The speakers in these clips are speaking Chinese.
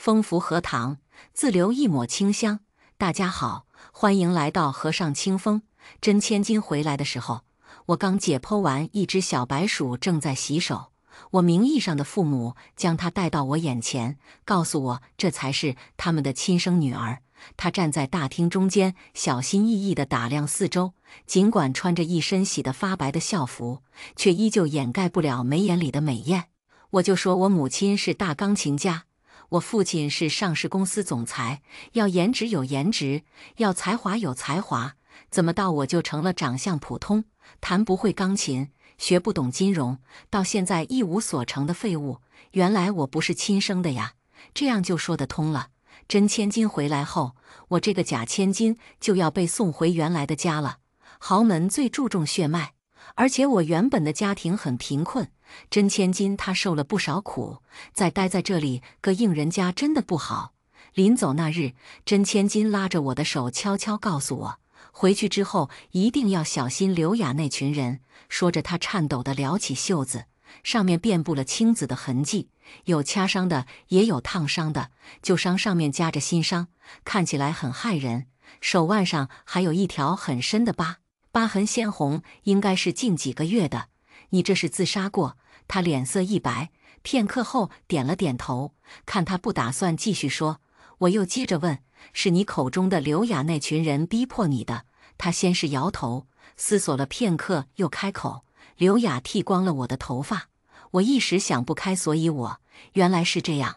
风拂荷塘，自留一抹清香。大家好，欢迎来到河上清风。真千金回来的时候，我刚解剖完一只小白鼠，正在洗手。我名义上的父母将她带到我眼前，告诉我这才是他们的亲生女儿。她站在大厅中间，小心翼翼地打量四周，尽管穿着一身洗得发白的校服，却依旧掩盖不了眉眼里的美艳。我就说我母亲是大钢琴家，我父亲是上市公司总裁，要颜值有颜值，要才华有才华，怎么到我就成了长相普通，弹不会钢琴，学不懂金融，到现在一无所成的废物？原来我不是亲生的呀，这样就说得通了。真千金回来后，我这个假千金就要被送回原来的家了。豪门最注重血脉，而且我原本的家庭很贫困，真千金她受了不少苦，再待在这里个应人家真的不好。临走那日，真千金拉着我的手悄悄告诉我，回去之后一定要小心刘雅那群人。说着，她颤抖地撩起袖子，上面遍布了青紫的痕迹，有掐伤的，也有烫伤的，旧伤上面夹着新伤，看起来很骇人。手腕上还有一条很深的疤，疤痕鲜红，应该是近几个月的。你这是自杀过？他脸色一白，片刻后点了点头。看他不打算继续说，我又接着问，是你口中的刘雅那群人逼迫你的？他先是摇头，思索了片刻，又开口，刘雅剃光了我的头发。我一时想不开，所以我原来是这样。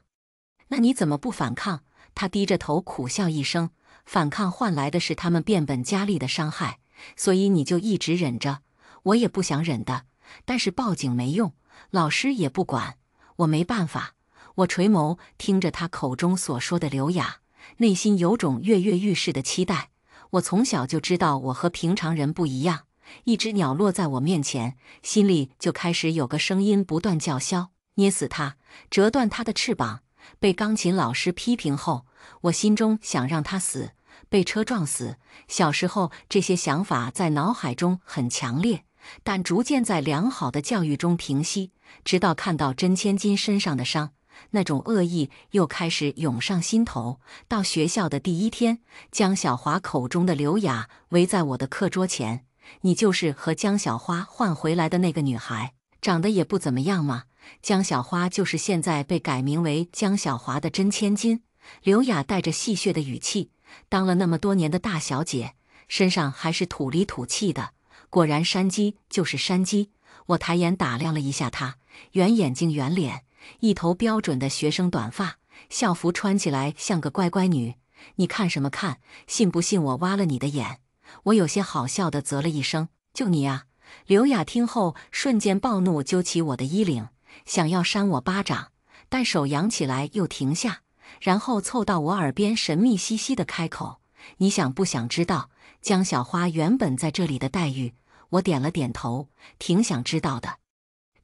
那你怎么不反抗？他低着头苦笑一声，反抗换来的是他们变本加厉的伤害，所以你就一直忍着。我也不想忍的，但是报警没用，老师也不管，我没办法。我垂眸听着他口中所说的刘雅，内心有种跃跃欲试的期待。我从小就知道我和平常人不一样，一只鸟落在我面前，心里就开始有个声音不断叫嚣：捏死它，折断它的翅膀。被钢琴老师批评后，我心中想让它死，被车撞死。小时候这些想法在脑海中很强烈，但逐渐在良好的教育中平息，直到看到真千金身上的伤，那种恶意又开始涌上心头。到学校的第一天，江小华口中的刘雅围在我的课桌前，你就是和江小花换回来的那个女孩，长得也不怎么样嘛。江小花就是现在被改名为江小华的真千金。刘雅带着戏谑的语气，当了那么多年的大小姐，身上还是土里土气的。果然山鸡就是山鸡。我抬眼打量了一下她，圆眼睛圆脸，一头标准的学生短发，校服穿起来像个乖乖女。你看什么看？信不信我挖了你的眼？我有些好笑地啧了一声，就你啊！刘雅听后瞬间暴怒，揪起我的衣领，想要扇我巴掌，但手扬起来又停下，然后凑到我耳边神秘兮兮地开口：你想不想知道江小花原本在这里的待遇？我点了点头，挺想知道的。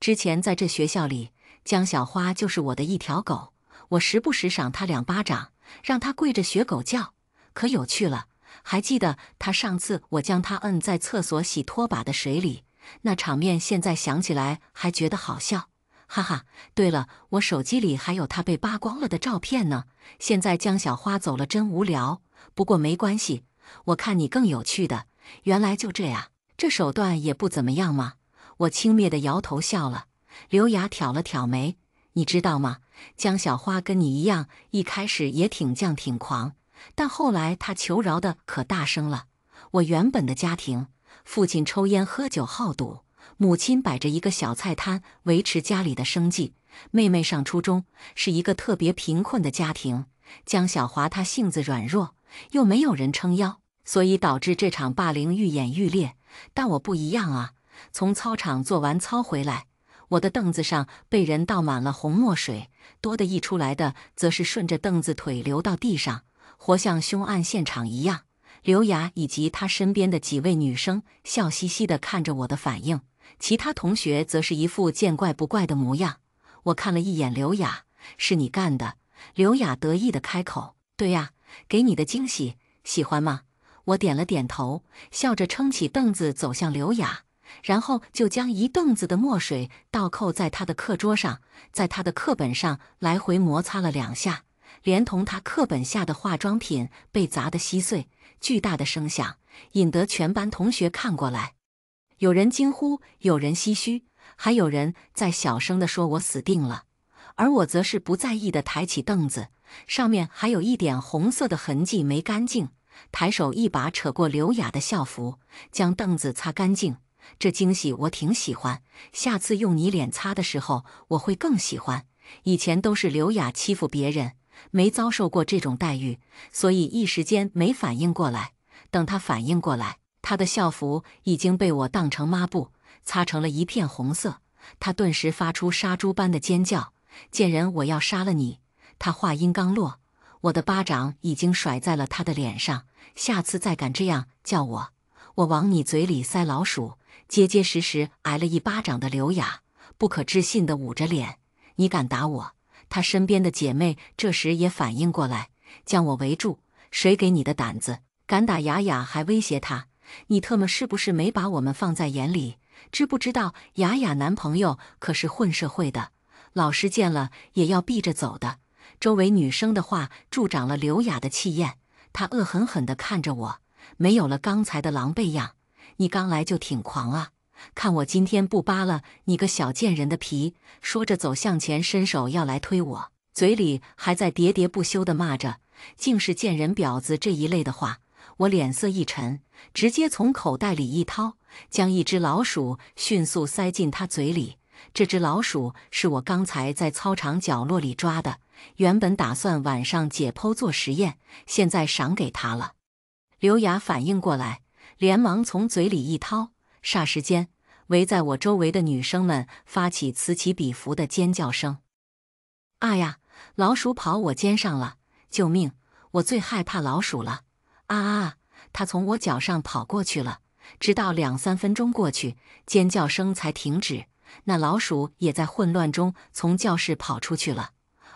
之前在这学校里，江小花就是我的一条狗，我时不时赏她2巴掌，让她跪着学狗叫。可有趣了，还记得她上次我将她摁在厕所洗拖把的水里，那场面现在想起来还觉得好笑。哈哈，对了，我手机里还有她被扒光了的照片呢。现在江小花走了真无聊，不过没关系，我看你更有趣的。原来就这样，这手段也不怎么样吗？我轻蔑地摇头笑了。刘雅挑了挑眉，你知道吗？江小花跟你一样，一开始也挺犟挺狂，但后来她求饶的可大声了。我原本的家庭，父亲抽烟喝酒好赌，母亲摆着一个小菜摊维持家里的生计，妹妹上初中，是一个特别贫困的家庭。江小华她性子软弱，又没有人撑腰，所以导致这场霸凌愈演愈烈。但我不一样啊，从操场做完操回来，我的凳子上被人倒满了红墨水，多的溢出来的则是顺着凳子腿流到地上，活像凶案现场一样。刘雅以及她身边的几位女生笑嘻嘻地看着我的反应，其他同学则是一副见怪不怪的模样。我看了一眼刘雅，是你干的？刘雅得意地开口，对呀，给你的惊喜，喜欢吗？我点了点头，笑着撑起凳子走向刘雅，然后就将一凳子的墨水倒扣在她的课桌上，在她的课本上来回摩擦了2下。连同他课本下的化妆品被砸得稀碎，巨大的声响引得全班同学看过来。有人惊呼，有人唏嘘，还有人在小声地说我死定了。而我则是不在意地抬起凳子，上面还有一点红色的痕迹没干净，抬手一把扯过刘雅的校服，将凳子擦干净。这惊喜我挺喜欢，下次用你脸擦的时候我会更喜欢。以前都是刘雅欺负别人，没遭受过这种待遇，所以一时间没反应过来。等她反应过来，她的校服已经被我当成抹布，擦成了一片红色。她顿时发出杀猪般的尖叫：“贱人，我要杀了你！”她话音刚落，我的巴掌已经甩在了她的脸上。下次再敢这样叫我，我往你嘴里塞老鼠！结结实实挨了一巴掌的刘雅不可置信地捂着脸：“你敢打我？”她身边的姐妹这时也反应过来，将我围住：“谁给你的胆子，敢打雅雅还威胁她？你特么是不是没把我们放在眼里？知不知道雅雅男朋友可是混社会的，老师见了也要避着走的。”周围女生的话助长了刘雅的气焰，她恶狠狠地看着我，没有了刚才的狼狈样。“你刚来就挺狂啊，看我今天不扒了你个小贱人的皮！”说着走向前，伸手要来推我，嘴里还在喋喋不休地骂着竟是贱人婊子这一类的话。我脸色一沉，直接从口袋里一掏，将一只老鼠迅速塞进他嘴里。这只老鼠是我刚才在操场角落里抓的，原本打算晚上解剖做实验，现在赏给他了。刘雅反应过来，连忙从嘴里一掏，霎时间，围在我周围的女生们发起此起彼伏的尖叫声。啊呀！老鼠跑我肩上了！救命！我最害怕老鼠了！啊啊！它从我脚上跑过去了，直到2-3分钟过去，尖叫声才停止。那老鼠也在混乱中从教室跑出去了，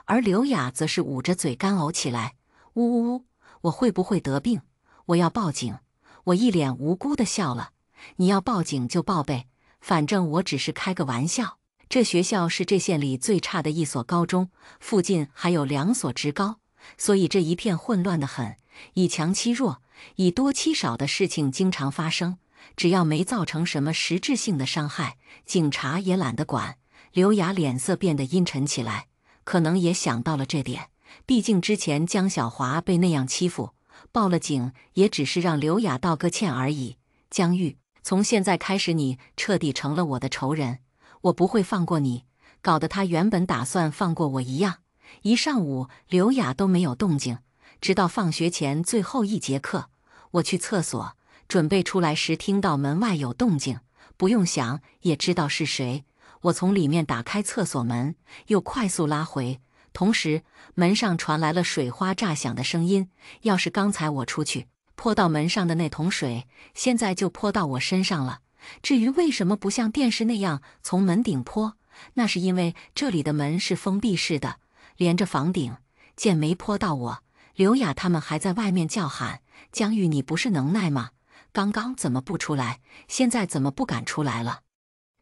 而刘雅则是捂着嘴干呕起来：“呜呜呜！我会不会得病？我要报警！”我一脸无辜地笑了：“你要报警就报呗，反正我只是开个玩笑。”这学校是这县里最差的一所高中，附近还有2所职高，所以这一片混乱得很，以强欺弱，以多欺少的事情经常发生。只要没造成什么实质性的伤害，警察也懒得管。刘雅脸色变得阴沉起来，可能也想到了这点，毕竟之前江小华被那样欺负，报了警也只是让刘雅道个歉而已。江玉，从现在开始你彻底成了我的仇人，我不会放过你，搞得他原本打算放过我一样。一上午刘雅都没有动静，直到放学前最后一节课，我去厕所准备出来时，听到门外有动静，不用想也知道是谁。我从里面打开厕所门，又快速拉回，同时门上传来了水花炸响的声音。要是刚才我出去泼到门上的那桶水，现在就泼到我身上了。至于为什么不像电视那样从门顶泼，那是因为这里的门是封闭式的，连着房顶，见没泼到我。刘雅他们还在外面叫喊：“江玉，你不是能耐吗？刚刚怎么不出来？现在怎么不敢出来了？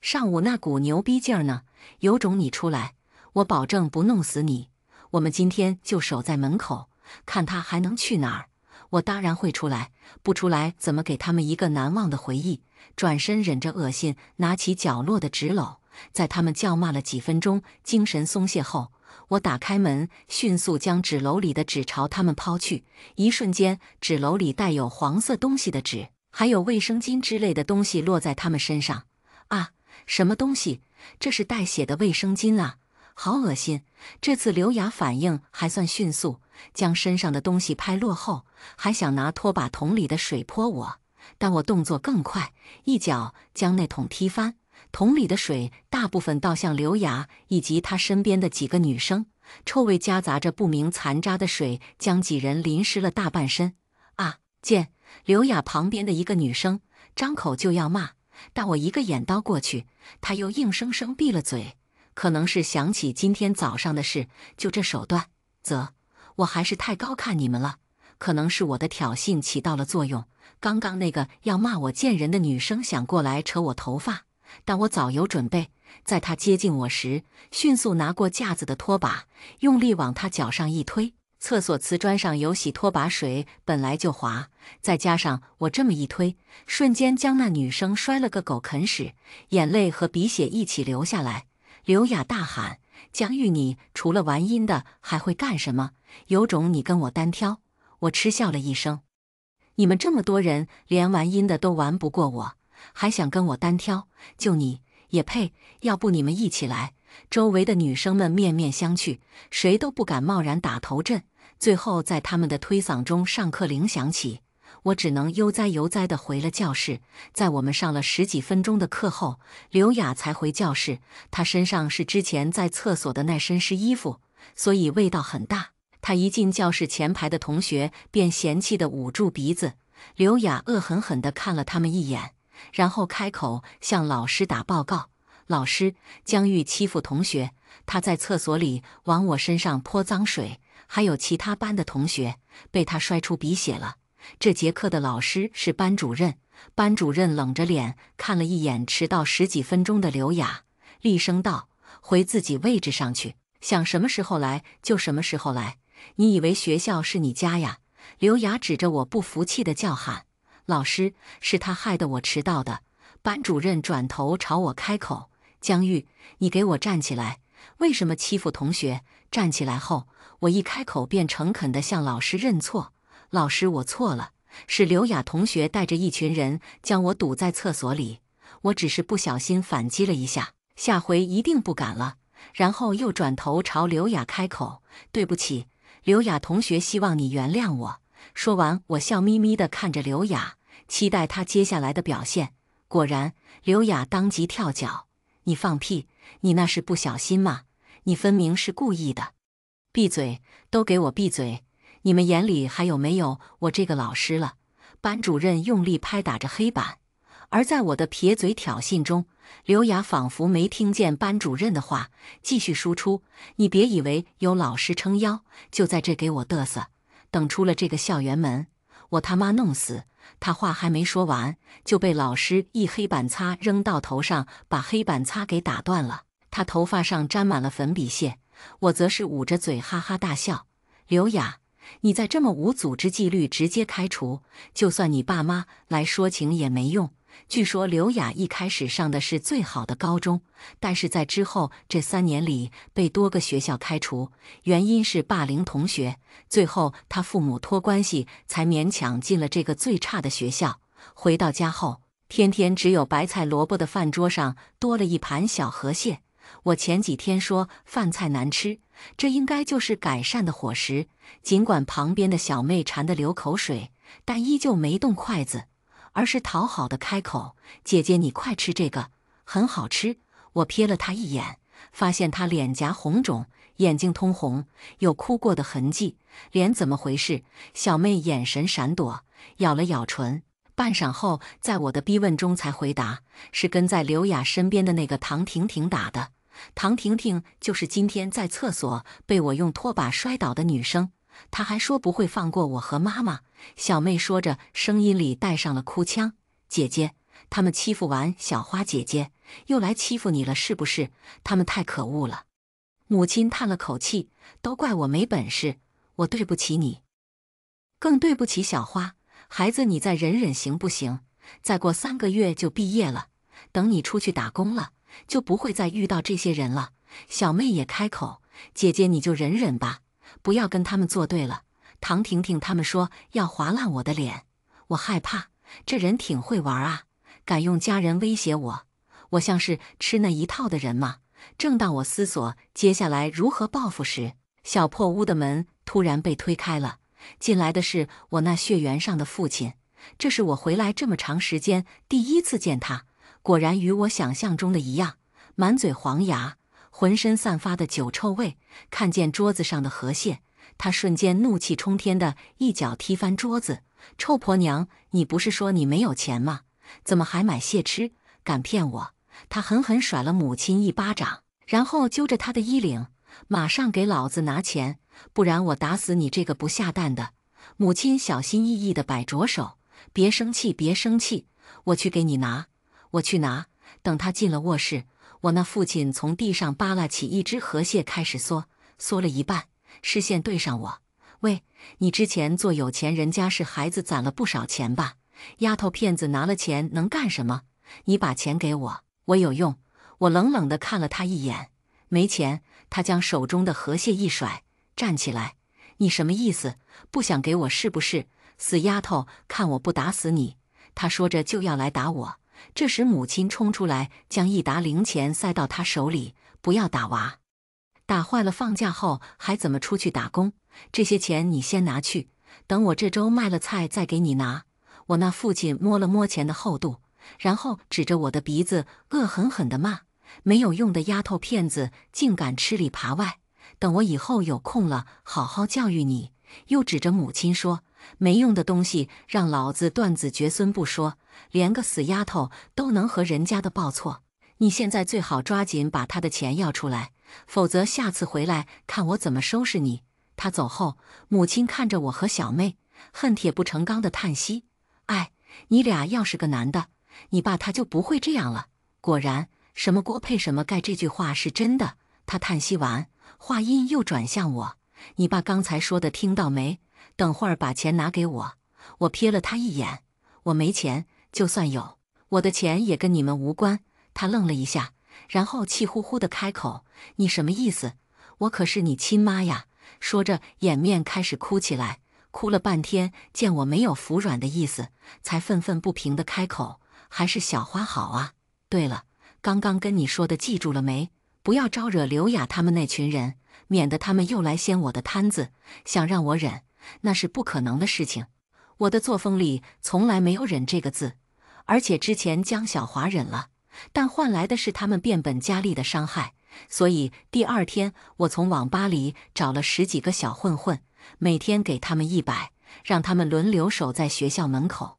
上午那股牛逼劲儿呢？有种你出来，我保证不弄死你。我们今天就守在门口，看他还能去哪儿。我当然会出来，不出来怎么给他们一个难忘的回忆？”转身忍着恶心，拿起角落的纸篓，在他们叫骂了几分钟，精神松懈后，我打开门，迅速将纸篓里的纸朝他们抛去。一瞬间，纸篓里带有黄色东西的纸，还有卫生巾之类的东西落在他们身上。啊，什么东西？这是带血的卫生巾啊！好恶心！这次刘雅反应还算迅速，将身上的东西拍落后，还想拿拖把桶里的水泼我。但我动作更快，一脚将那桶踢翻，桶里的水大部分倒向刘雅以及她身边的几个女生，臭味夹杂着不明残渣的水将几人淋湿了大半身。啊，贱！刘雅旁边的一个女生张口就要骂，但我一个眼刀过去，她又硬生生闭了嘴。可能是想起今天早上的事，就这手段，我还是太高看你们了。可能是我的挑衅起到了作用。刚刚那个要骂我贱人的女生想过来扯我头发，但我早有准备，在她接近我时，迅速拿过架子的拖把，用力往她脚上一推，厕所瓷砖上有洗拖把水，本来就滑，再加上我这么一推，瞬间将那女生摔了个狗啃屎，眼泪和鼻血一起流下来。刘雅大喊：江玉，你除了玩阴的还会干什么？有种你跟我单挑！我嗤笑了一声：你们这么多人，连玩阴的都玩不过我，还想跟我单挑？就你也配？要不你们一起来！周围的女生们面面相觑，谁都不敢贸然打头阵。最后在他们的推搡中，上课铃响起，我只能悠哉悠哉地回了教室。在我们上了10几分钟的课后，刘雅才回教室。她身上是之前在厕所的那身湿衣服，所以味道很大。她一进教室，前排的同学便嫌弃地捂住鼻子。刘雅恶狠狠地看了他们一眼，然后开口向老师打报告：老师，江玉欺负同学，他在厕所里往我身上泼脏水，还有其他班的同学被他摔出鼻血了。这节课的老师是班主任。班主任冷着脸看了一眼迟到10几分钟的刘雅，厉声道：回自己位置上去，想什么时候来就什么时候来，你以为学校是你家呀？刘雅指着我不服气地叫喊：老师，是他害得我迟到的。班主任转头朝我开口：江玉，你给我站起来！为什么欺负同学？站起来后，我一开口便诚恳地向老师认错：老师，我错了，是刘雅同学带着一群人将我堵在厕所里，我只是不小心反击了一下，下回一定不敢了。然后又转头朝刘雅开口：对不起，刘雅同学，希望你原谅我。说完，我笑眯眯地看着刘雅，期待她接下来的表现。果然，刘雅当即跳脚：你放屁！你那是不小心吗？你分明是故意的！闭嘴！都给我闭嘴！你们眼里还有没有我这个老师了？班主任用力拍打着黑板，而在我的撇嘴挑衅中，刘雅仿佛没听见班主任的话，继续输出：你别以为有老师撑腰，就在这给我嘚瑟。等出了这个校园门，我他妈弄死！他话还没说完，就被老师一黑板擦扔到头上，把黑板擦给打断了。他头发上沾满了粉笔屑，我则是捂着嘴哈哈大笑。刘雅，你再这么无组织纪律，直接开除，就算你爸妈来说情也没用。据说刘雅一开始上的是最好的高中，但是在之后这3年里被多个学校开除，原因是霸凌同学。最后他父母托关系才勉强进了这个最差的学校。回到家后，天天只有白菜萝卜的饭桌上多了一盘小河蟹。我前几天说饭菜难吃，这应该就是改善的伙食。尽管旁边的小妹馋得流口水，但依旧没动筷子，而是讨好的开口：姐姐，你快吃这个，很好吃。我瞥了她一眼，发现她脸颊红肿，眼睛通红，有哭过的痕迹。脸怎么回事？小妹眼神闪躲，咬了咬唇，半晌后在我的逼问中才回答：是跟在刘雅身边的那个唐婷婷打的。唐婷婷就是今天在厕所被我用拖把摔倒的女生，她还说不会放过我和妈妈。小妹说着，声音里带上了哭腔：姐姐，他们欺负完小花姐姐，又来欺负你了是不是？他们太可恶了。母亲叹了口气：都怪我没本事，我对不起你，更对不起小花。孩子，你再忍忍行不行？再过3个月就毕业了，等你出去打工了，就不会再遇到这些人了。小妹也开口：姐姐，你就忍忍吧，不要跟他们作对了。唐婷婷他们说要划烂我的脸，我害怕。这人挺会玩啊，敢用家人威胁我，我像是吃那一套的人吗？正当我思索接下来如何报复时，小破屋的门突然被推开了，进来的是我那血缘上的父亲。这是我回来这么长时间第一次见他，果然与我想象中的一样，满嘴黄牙，浑身散发的酒臭味。看见桌子上的河蟹，他瞬间怒气冲天的一脚踢翻桌子：臭婆娘，你不是说你没有钱吗？怎么还买蟹吃？敢骗我！他狠狠甩了母亲一巴掌，然后揪着他的衣领：马上给老子拿钱，不然我打死你这个不下蛋的！母亲小心翼翼地摆着手：别生气，别生气，我去给你拿，我去拿。等他进了卧室，我那父亲从地上扒拉起一只河蟹开始嗦，嗦了一半，视线对上我，喂，你之前做有钱人家是孩子攒了不少钱吧？丫头片子拿了钱能干什么？你把钱给我，我有用。我冷冷地看了他一眼，没钱。他将手中的河蟹一甩，站起来。你什么意思？不想给我是不是？死丫头，看我不打死你！他说着就要来打我。这时母亲冲出来，将一沓零钱塞到他手里，不要打娃，打坏了放假后还怎么出去打工？这些钱你先拿去，等我这周卖了菜再给你拿。我那父亲摸了摸钱的厚度，然后指着我的鼻子恶狠狠地骂：没有用的丫头片子，竟敢吃里扒外！等我以后有空了，好好教育你。又指着母亲说：没用的东西，让老子断子绝孙不说，连个死丫头都能和人家的报错。你现在最好抓紧把他的钱要出来，否则下次回来看我怎么收拾你。他走后，母亲看着我和小妹，恨铁不成钢的叹息：哎，你俩要是个男的，你爸他就不会这样了。果然，什么锅配什么盖这句话是真的。他叹息完，话音又转向我：你爸刚才说的听到没？等会儿把钱拿给我。我瞥了他一眼：我没钱，就算有，我的钱也跟你们无关。他愣了一下，然后气呼呼地开口：你什么意思？我可是你亲妈呀！说着掩面开始哭起来，哭了半天，见我没有服软的意思，才愤愤不平地开口：还是小花好啊。对了，刚刚跟你说的记住了没？不要招惹刘雅他们那群人，免得他们又来掀我的摊子，想让我忍，那是不可能的事情。我的作风里从来没有忍这个字，而且之前江小华忍了，但换来的是他们变本加厉的伤害。所以第二天，我从网吧里找了10几个小混混，每天给他们100，让他们轮流守在学校门口，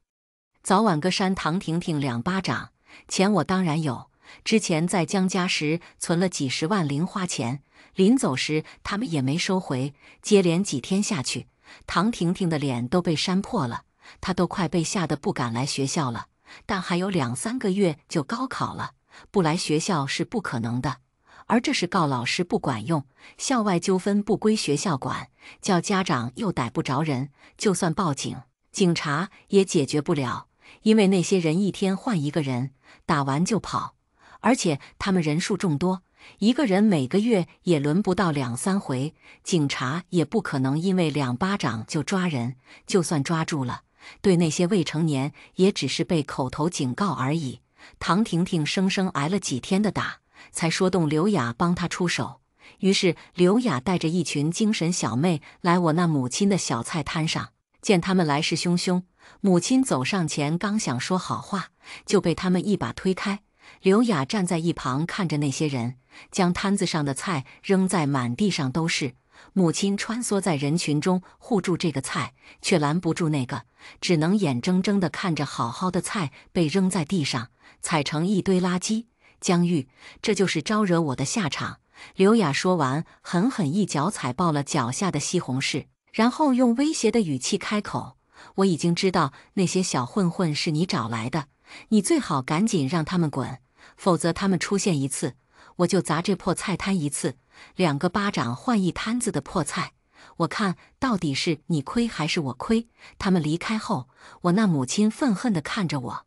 早晚各扇唐婷婷2巴掌。钱我当然有，之前在江家时存了几10万零花钱，临走时他们也没收回。接连几天下去，唐婷婷的脸都被扇破了，她都快被吓得不敢来学校了。但还有2、3个月就高考了，不来学校是不可能的。而这是告老师不管用，校外纠纷不归学校管，叫家长又逮不着人，就算报警，警察也解决不了，因为那些人一天换一个人，打完就跑，而且他们人数众多，一个人每个月也轮不到2、3回，警察也不可能因为2巴掌就抓人，就算抓住了，对那些未成年也只是被口头警告而已。唐婷婷生生挨了几天的打，才说动刘雅帮她出手。于是刘雅带着一群精神小妹来我那母亲的小菜摊上，见他们来势汹汹，母亲走上前刚想说好话，就被他们一把推开。刘雅站在一旁看着那些人，将摊子上的菜扔在满地上都是。母亲穿梭在人群中护住这个菜，却拦不住那个，只能眼睁睁地看着好好的菜被扔在地上，踩成一堆垃圾。江玉，这就是招惹我的下场。刘雅说完，狠狠一脚踩爆了脚下的西红柿，然后用威胁的语气开口：我已经知道那些小混混是你找来的，你最好赶紧让他们滚，否则他们出现一次，我就砸这破菜摊一次，2个巴掌换一摊子的破菜。我看到底是你亏还是我亏。他们离开后，我那母亲愤恨地看着我：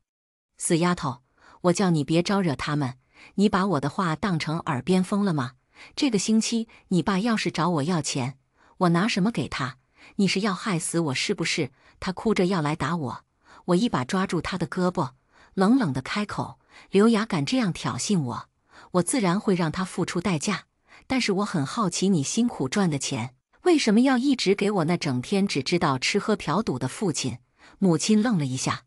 死丫头，我叫你别招惹他们，你把我的话当成耳边风了吗？这个星期你爸要是找我要钱，我拿什么给他？你是要害死我是不是？他哭着要来打我，我一把抓住他的胳膊，冷冷地开口：刘雅敢这样挑衅我，我自然会让他付出代价。但是我很好奇，你辛苦赚的钱，为什么要一直给我那整天只知道吃喝嫖赌的父亲？母亲愣了一下：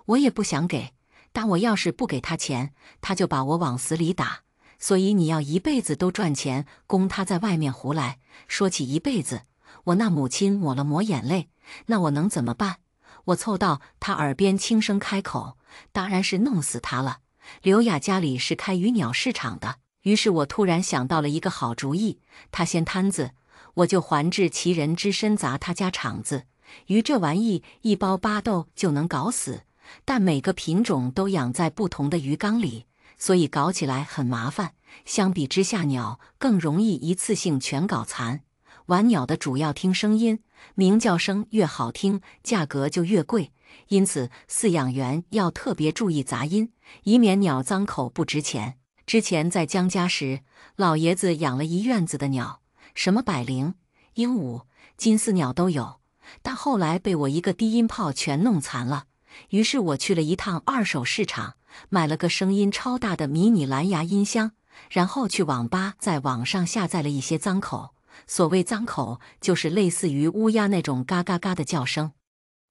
我也不想给，但我要是不给他钱，他就把我往死里打。所以你要一辈子都赚钱，供他在外面胡来。说起一辈子，我那母亲抹了抹眼泪：那我能怎么办？我凑到他耳边轻声开口：当然是弄死他了。刘雅家里是开鱼鸟市场的，于是我突然想到了一个好主意，他掀摊子，我就环制其人之身砸他家场子。鱼这玩意一包巴豆就能搞死，但每个品种都养在不同的鱼缸里，所以搞起来很麻烦。相比之下，鸟更容易一次性全搞残。玩鸟的主要听声音，鸣叫声越好听，价格就越贵。因此，饲养员要特别注意杂音，以免鸟脏口不值钱。之前在江家时，老爷子养了一院子的鸟，什么百灵、鹦鹉、金丝鸟都有，但后来被我一个低音炮全弄残了。于是我去了一趟二手市场，买了个声音超大的迷你蓝牙音箱，然后去网吧在网上下载了一些脏口。所谓脏口，就是类似于乌鸦那种嘎嘎嘎的叫声，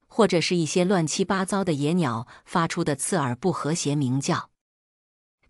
或者是一些乱七八糟的野鸟发出的刺耳不和谐鸣叫。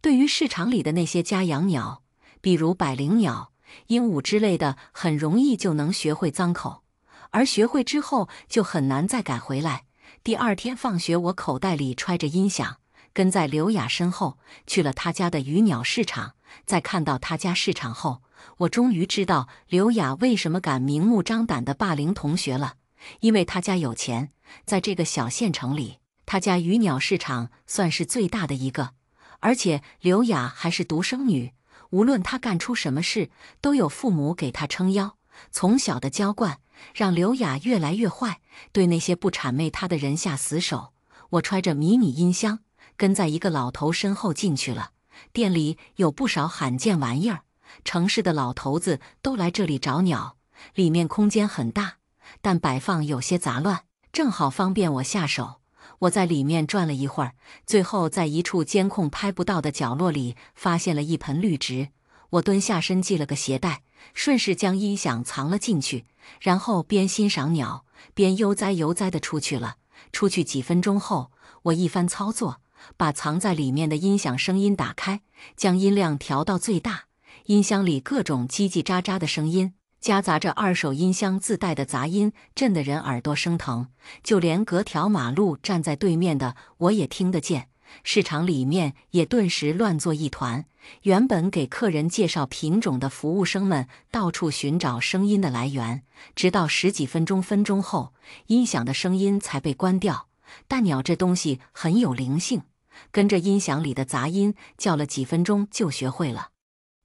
对于市场里的那些家养鸟，比如百灵鸟、鹦鹉之类的，很容易就能学会脏口，而学会之后就很难再改回来。第二天放学，我口袋里揣着音响，跟在刘雅身后去了她家的鱼鸟市场。在看到她家市场后，我终于知道刘雅为什么敢明目张胆地霸凌同学了。因为她家有钱，在这个小县城里，她家鱼鸟市场算是最大的一个。而且刘雅还是独生女，无论她干出什么事，都有父母给她撑腰。从小的娇惯，让刘雅越来越坏，对那些不谄媚她的人下死手。我揣着迷你音箱，跟在一个老头身后进去了。店里有不少罕见玩意儿，城市的老头子都来这里找鸟。里面空间很大，但摆放有些杂乱，正好方便我下手。我在里面转了一会儿，最后在一处监控拍不到的角落里发现了一盆绿植。我蹲下身系了个鞋带，顺势将音响藏了进去，然后边欣赏鸟边悠哉悠哉地出去了。出去几分钟后，我一番操作，把藏在里面的音响声音打开，将音量调到最大。音箱里各种叽叽喳喳的声音，夹杂着二手音箱自带的杂音，震得人耳朵生疼。就连隔条马路站在对面的我也听得见。市场里面也顿时乱作一团，原本给客人介绍品种的服务生们到处寻找声音的来源，直到十几分钟后，音响的声音才被关掉。但鸟这东西很有灵性，跟着音响里的杂音叫了几分钟就学会了。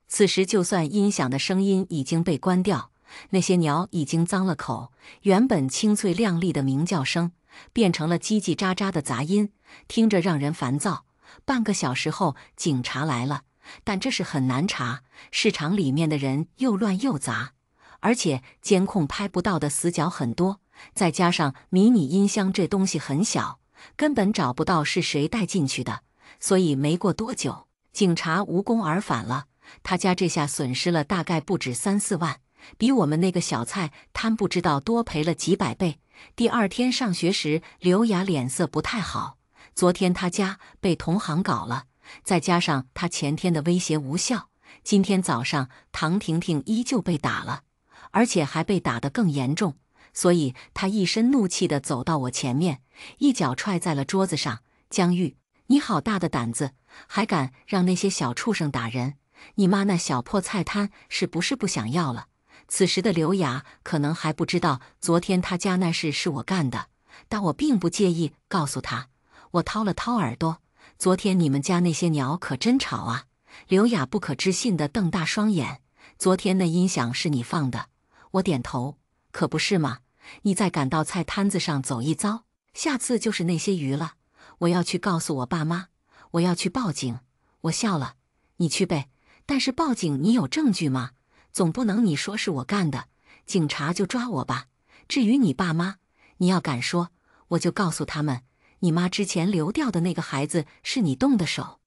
此时就算音响的声音已经被关掉，那些鸟已经脏了口，原本清脆亮丽的鸣叫声变成了叽叽喳喳的杂音，听着让人烦躁。半个小时后，警察来了，但这事很难查，市场里面的人又乱又杂，而且监控拍不到的死角很多，再加上迷你音箱这东西很小，根本找不到是谁带进去的，所以没过多久，警察无功而返了。他家这下损失了大概不止3、4万，比我们那个小菜摊不知道多赔了几百倍。第二天上学时，刘雅脸色不太好。昨天他家被同行搞了，再加上他前天的威胁无效，今天早上唐婷婷依旧被打了，而且还被打得更严重。所以他一身怒气地走到我前面，一脚踹在了桌子上。江玉，你好大的胆子，还敢让那些小畜生打人！你妈那小破菜摊是不是不想要了？此时的刘雅可能还不知道昨天他家那事是我干的，但我并不介意告诉他。我掏了掏耳朵，昨天你们家那些鸟可真吵啊！刘雅不可置信地瞪大双眼。昨天那音响是你放的？我点头，可不是吗？你再敢到菜摊子上走一遭，下次就是那些鱼了。我要去告诉我爸妈，我要去报警。我笑了，你去呗，但是报警你有证据吗？总不能你说是我干的，警察就抓我吧。至于你爸妈，你要敢说，我就告诉他们，你妈之前流掉的那个孩子是你动的手。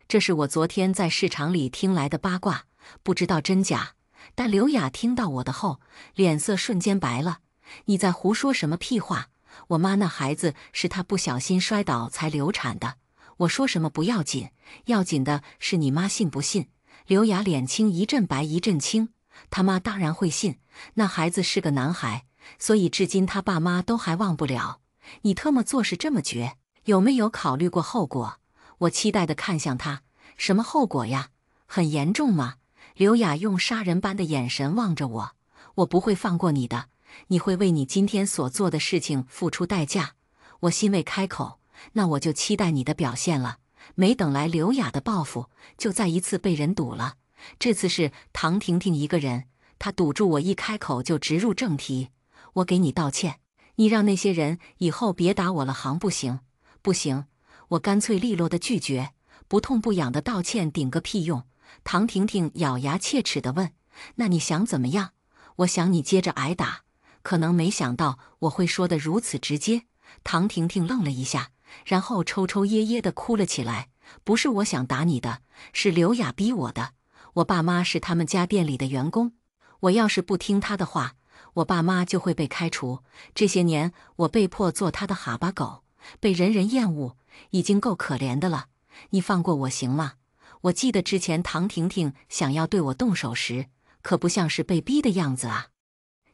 这是我昨天在市场里听来的八卦，不知道真假。但刘雅听到我的后，脸色瞬间白了。你在胡说什么屁话？我妈那孩子是她不小心摔倒才流产的。我说什么不要紧，要紧的是你妈信不信？刘雅脸青一阵白一阵青，他妈当然会信，那孩子是个男孩，所以至今他爸妈都还忘不了。你特么做事这么绝，有没有考虑过后果？我期待地看向他，什么后果呀？很严重吗？刘雅用杀人般的眼神望着我，我不会放过你的，你会为你今天所做的事情付出代价。我欣慰开口，那我就期待你的表现了。没等来刘雅的报复，就再一次被人堵了。这次是唐婷婷一个人，他堵住我一开口就直入正题：“我给你道歉，你让那些人以后别打我了，行不行？”“不行！”我干脆利落的拒绝。不痛不痒的道歉顶个屁用！唐婷婷咬牙切齿地问：“那你想怎么样？”“我想你接着挨打。”可能没想到我会说得如此直接。唐婷婷愣了一下，然后抽抽噎噎地哭了起来。“不是我想打你的，是刘雅逼我的。我爸妈是他们家店里的员工，我要是不听他的话，我爸妈就会被开除。这些年我被迫做他的哈巴狗，被人人厌恶，已经够可怜的了。你放过我行吗？”我记得之前唐婷婷想要对我动手时，可不像是被逼的样子啊。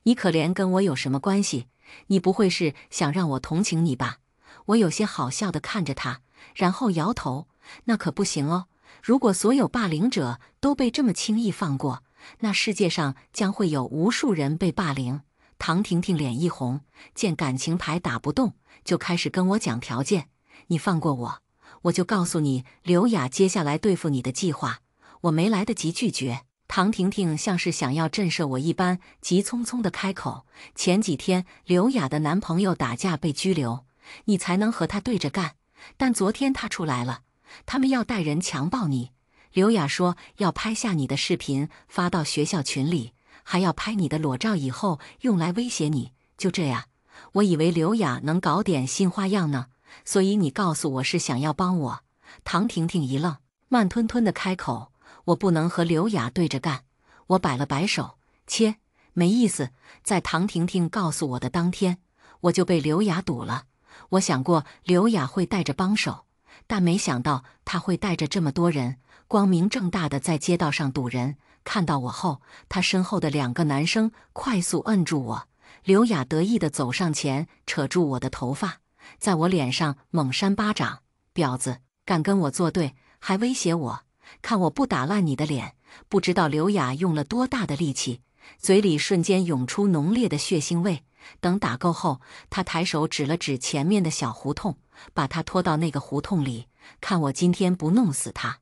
你可怜跟我有什么关系？你不会是想让我同情你吧？我有些好笑地看着他，然后摇头：“那可不行哦。如果所有霸凌者都被这么轻易放过，那世界上将会有无数人被霸凌。”唐婷婷脸一红，见感情牌打不动，就开始跟我讲条件：“你放过我，我就告诉你刘雅接下来对付你的计划。”我没来得及拒绝，唐婷婷像是想要震慑我一般，急匆匆地开口：“前几天刘雅的男朋友打架被拘留，你才能和他对着干。但昨天他出来了，他们要带人强暴你。刘雅说要拍下你的视频发到学校群里，还要拍你的裸照以后用来威胁你。就这样，我以为刘雅能搞点新花样呢，所以你告诉我是想要帮我。”唐婷婷一愣，慢吞吞地开口：“我不能和刘雅对着干。”我摆了摆手：“切，没意思。”在唐婷婷告诉我的当天，我就被刘雅堵了。我想过刘雅会带着帮手，但没想到她会带着这么多人，光明正大的在街道上堵人。看到我后，她身后的2个男生快速摁住我。刘雅得意地走上前，扯住我的头发，在我脸上猛扇巴掌：“婊子，敢跟我作对，还威胁我，看我不打烂你的脸！”不知道刘雅用了多大的力气，嘴里瞬间涌出浓烈的血腥味。等打够后，他抬手指了指前面的小胡同，把他拖到那个胡同里，看我今天不弄死他。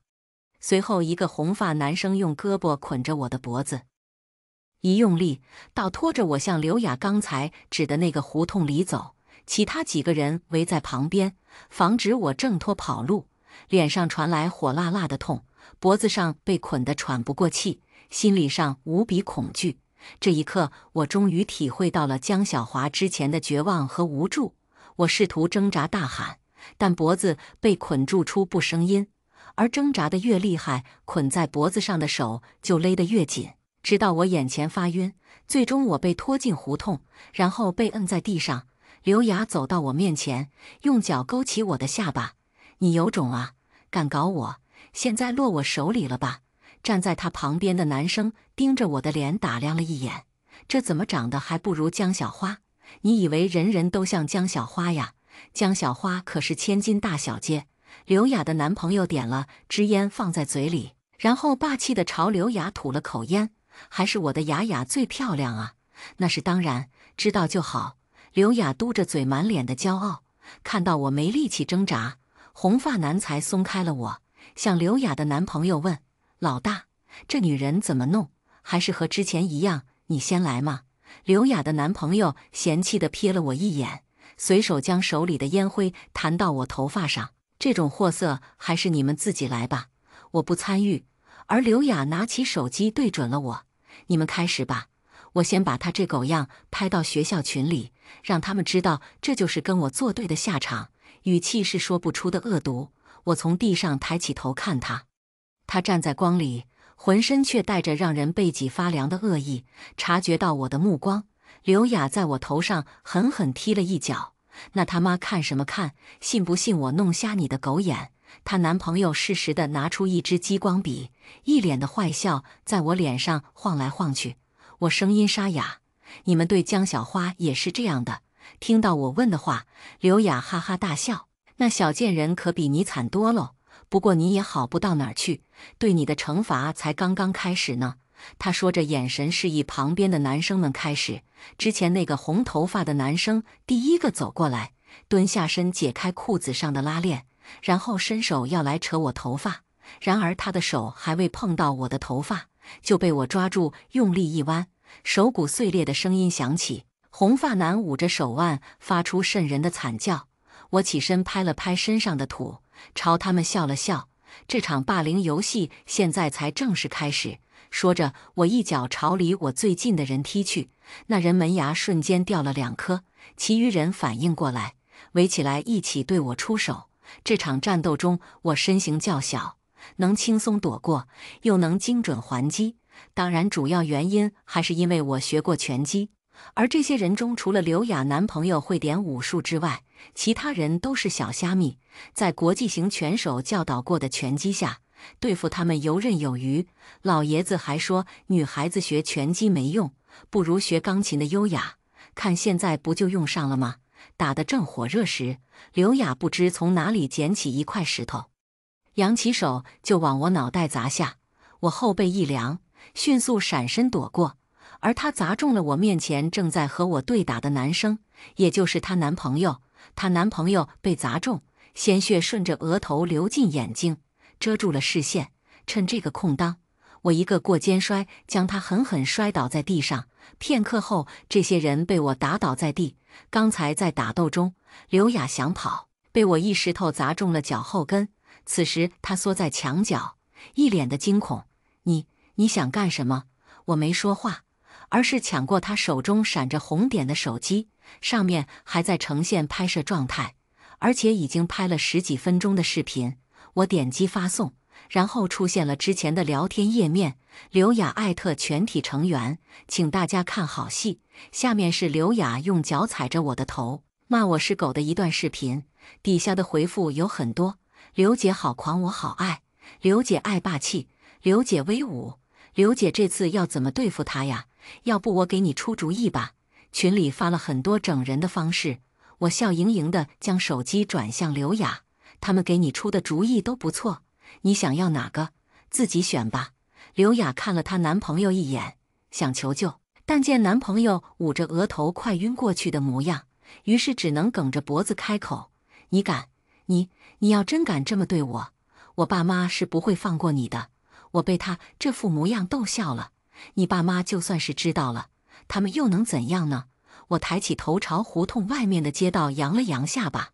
随后，一个红发男生用胳膊捆着我的脖子，一用力，倒拖着我向刘雅刚才指的那个胡同里走。其他几个人围在旁边，防止我挣脱跑路。脸上传来火辣辣的痛，脖子上被捆得喘不过气，心理上无比恐惧。这一刻，我终于体会到了江小华之前的绝望和无助。我试图挣扎大喊，但脖子被捆住出不声音，而挣扎的越厉害，捆在脖子上的手就勒得越紧，直到我眼前发晕。最终我被拖进胡同，然后被摁在地上。刘雅走到我面前，用脚勾起我的下巴：“你有种啊，敢搞我，现在落我手里了吧？”站在他旁边的男生盯着我的脸打量了一眼：“这怎么长得还不如江小花？你以为人人都像江小花呀？江小花可是千金大小姐。”刘雅的男朋友点了支烟放在嘴里，然后霸气地朝刘雅吐了口烟：“还是我的雅雅最漂亮啊！”“那是当然，知道就好。”刘雅嘟着嘴，满脸的骄傲。看到我没力气挣扎，红发男才松开了我，向刘雅的男朋友问：“老大，这女人怎么弄？还是和之前一样，你先来吗？”刘雅的男朋友嫌弃地瞥了我一眼，随手将手里的烟灰弹到我头发上：“这种货色还是你们自己来吧，我不参与。”而刘雅拿起手机对准了我：“你们开始吧，我先把他这狗样拍到学校群里，让他们知道这就是跟我作对的下场。”语气是说不出的恶毒。我从地上抬起头看他，他站在光里，浑身却带着让人背脊发凉的恶意。察觉到我的目光，刘雅在我头上狠狠踢了一脚：“那他妈看什么看？信不信我弄瞎你的狗眼？”她男朋友适时地拿出一支激光笔，一脸的坏笑在我脸上晃来晃去。我声音沙哑：“你们对江小花也是这样的？”听到我问的话，刘雅哈哈大笑：“那小贱人可比你惨多喽，不过你也好不到哪儿去，对你的惩罚才刚刚开始呢。”她说着，眼神示意旁边的男生们开始。之前那个红头发的男生第一个走过来，蹲下身解开裤子上的拉链，然后伸手要来扯我头发。然而他的手还未碰到我的头发，就被我抓住，用力一弯，手骨碎裂的声音响起。红发男捂着手腕，发出瘆人的惨叫。我起身拍了拍身上的土，朝他们笑了笑。这场霸凌游戏现在才正式开始。说着，我一脚朝离我最近的人踢去，那人门牙瞬间掉了2颗。其余人反应过来，围起来一起对我出手。这场战斗中，我身形较小，能轻松躲过，又能精准还击。当然，主要原因还是因为我学过拳击。而这些人中，除了刘雅男朋友会点武术之外，其他人都是小虾米。在国际型拳手教导过的拳击下，对付他们游刃有余。老爷子还说，女孩子学拳击没用，不如学钢琴的优雅。看现在不就用上了吗？打得正火热时，刘雅不知从哪里捡起一块石头，扬起手就往我脑袋砸下。我后背一凉，迅速闪身躲过。而她砸中了我面前正在和我对打的男生，也就是她男朋友。她男朋友被砸中，鲜血顺着额头流进眼睛，遮住了视线。趁这个空当，我一个过肩摔，将他狠狠摔倒在地上。片刻后，这些人被我打倒在地。刚才在打斗中，刘雅想跑，被我一石头砸中了脚后跟。此时她缩在墙角，一脸的惊恐。你想干什么？我没说话，而是抢过他手中闪着红点的手机，上面还在呈现拍摄状态，而且已经拍了10几分钟的视频。我点击发送，然后出现了之前的聊天页面：刘雅艾特全体成员，请大家看好戏。下面是刘雅用脚踩着我的头，骂我是狗的一段视频。底下的回复有很多：刘姐好狂，我好爱；刘姐爱霸气；刘姐威武；刘姐这次要怎么对付他呀？要不我给你出主意吧。群里发了很多整人的方式，我笑盈盈地将手机转向刘雅，他们给你出的主意都不错，你想要哪个？自己选吧。刘雅看了她男朋友一眼，想求救，但见男朋友捂着额头快晕过去的模样，于是只能梗着脖子开口：你敢？你要真敢这么对我，我爸妈是不会放过你的。我被他这副模样逗笑了，你爸妈就算是知道了，他们又能怎样呢？我抬起头朝胡同外面的街道扬了扬下巴。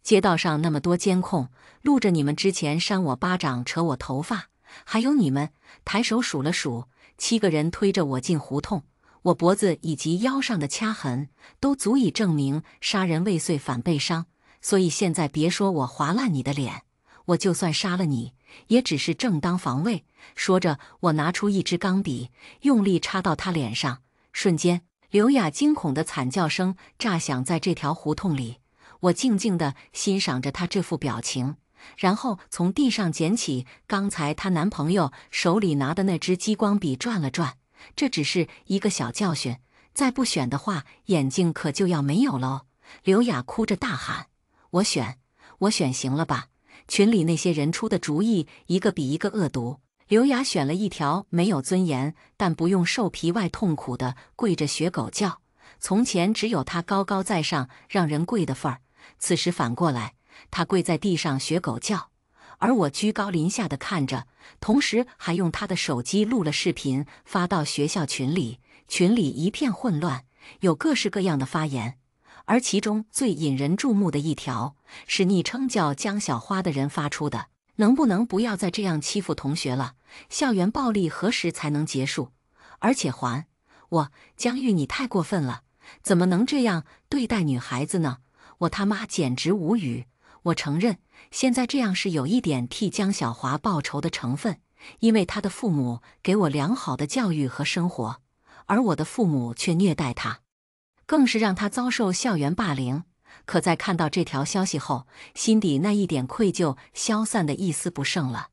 街道上那么多监控，录着你们之前扇我巴掌、扯我头发，还有你们。抬手数了数，7个人推着我进胡同，我脖子以及腰上的掐痕都足以证明杀人未遂反被伤。所以现在别说我划烂你的脸，我就算杀了你，也只是正当防卫。说着，我拿出一支钢笔，用力插到他脸上。瞬间，刘雅惊恐的惨叫声炸响在这条胡同里。我静静地欣赏着她这副表情，然后从地上捡起刚才她男朋友手里拿的那支激光笔转了转。这只是一个小教训，再不选的话，眼睛可就要没有了哦。刘雅哭着大喊：我选行了吧？群里那些人出的主意一个比一个恶毒。刘雅选了一条没有尊严但不用受皮外痛苦的跪着学狗叫。从前只有她高高在上让人跪的份儿，此时反过来，她跪在地上学狗叫，而我居高临下的看着，同时还用她的手机录了视频发到学校群里。群里一片混乱，有各式各样的发言。而其中最引人注目的一条是昵称叫江小花的人发出的：能不能不要再这样欺负同学了？校园暴力何时才能结束？而且江玉你太过分了，怎么能这样对待女孩子呢？我他妈简直无语。我承认现在这样是有一点替江小华报仇的成分，因为他的父母给我良好的教育和生活，而我的父母却虐待他，更是让他遭受校园霸凌。可在看到这条消息后，心底那一点愧疚消散的一丝不剩了。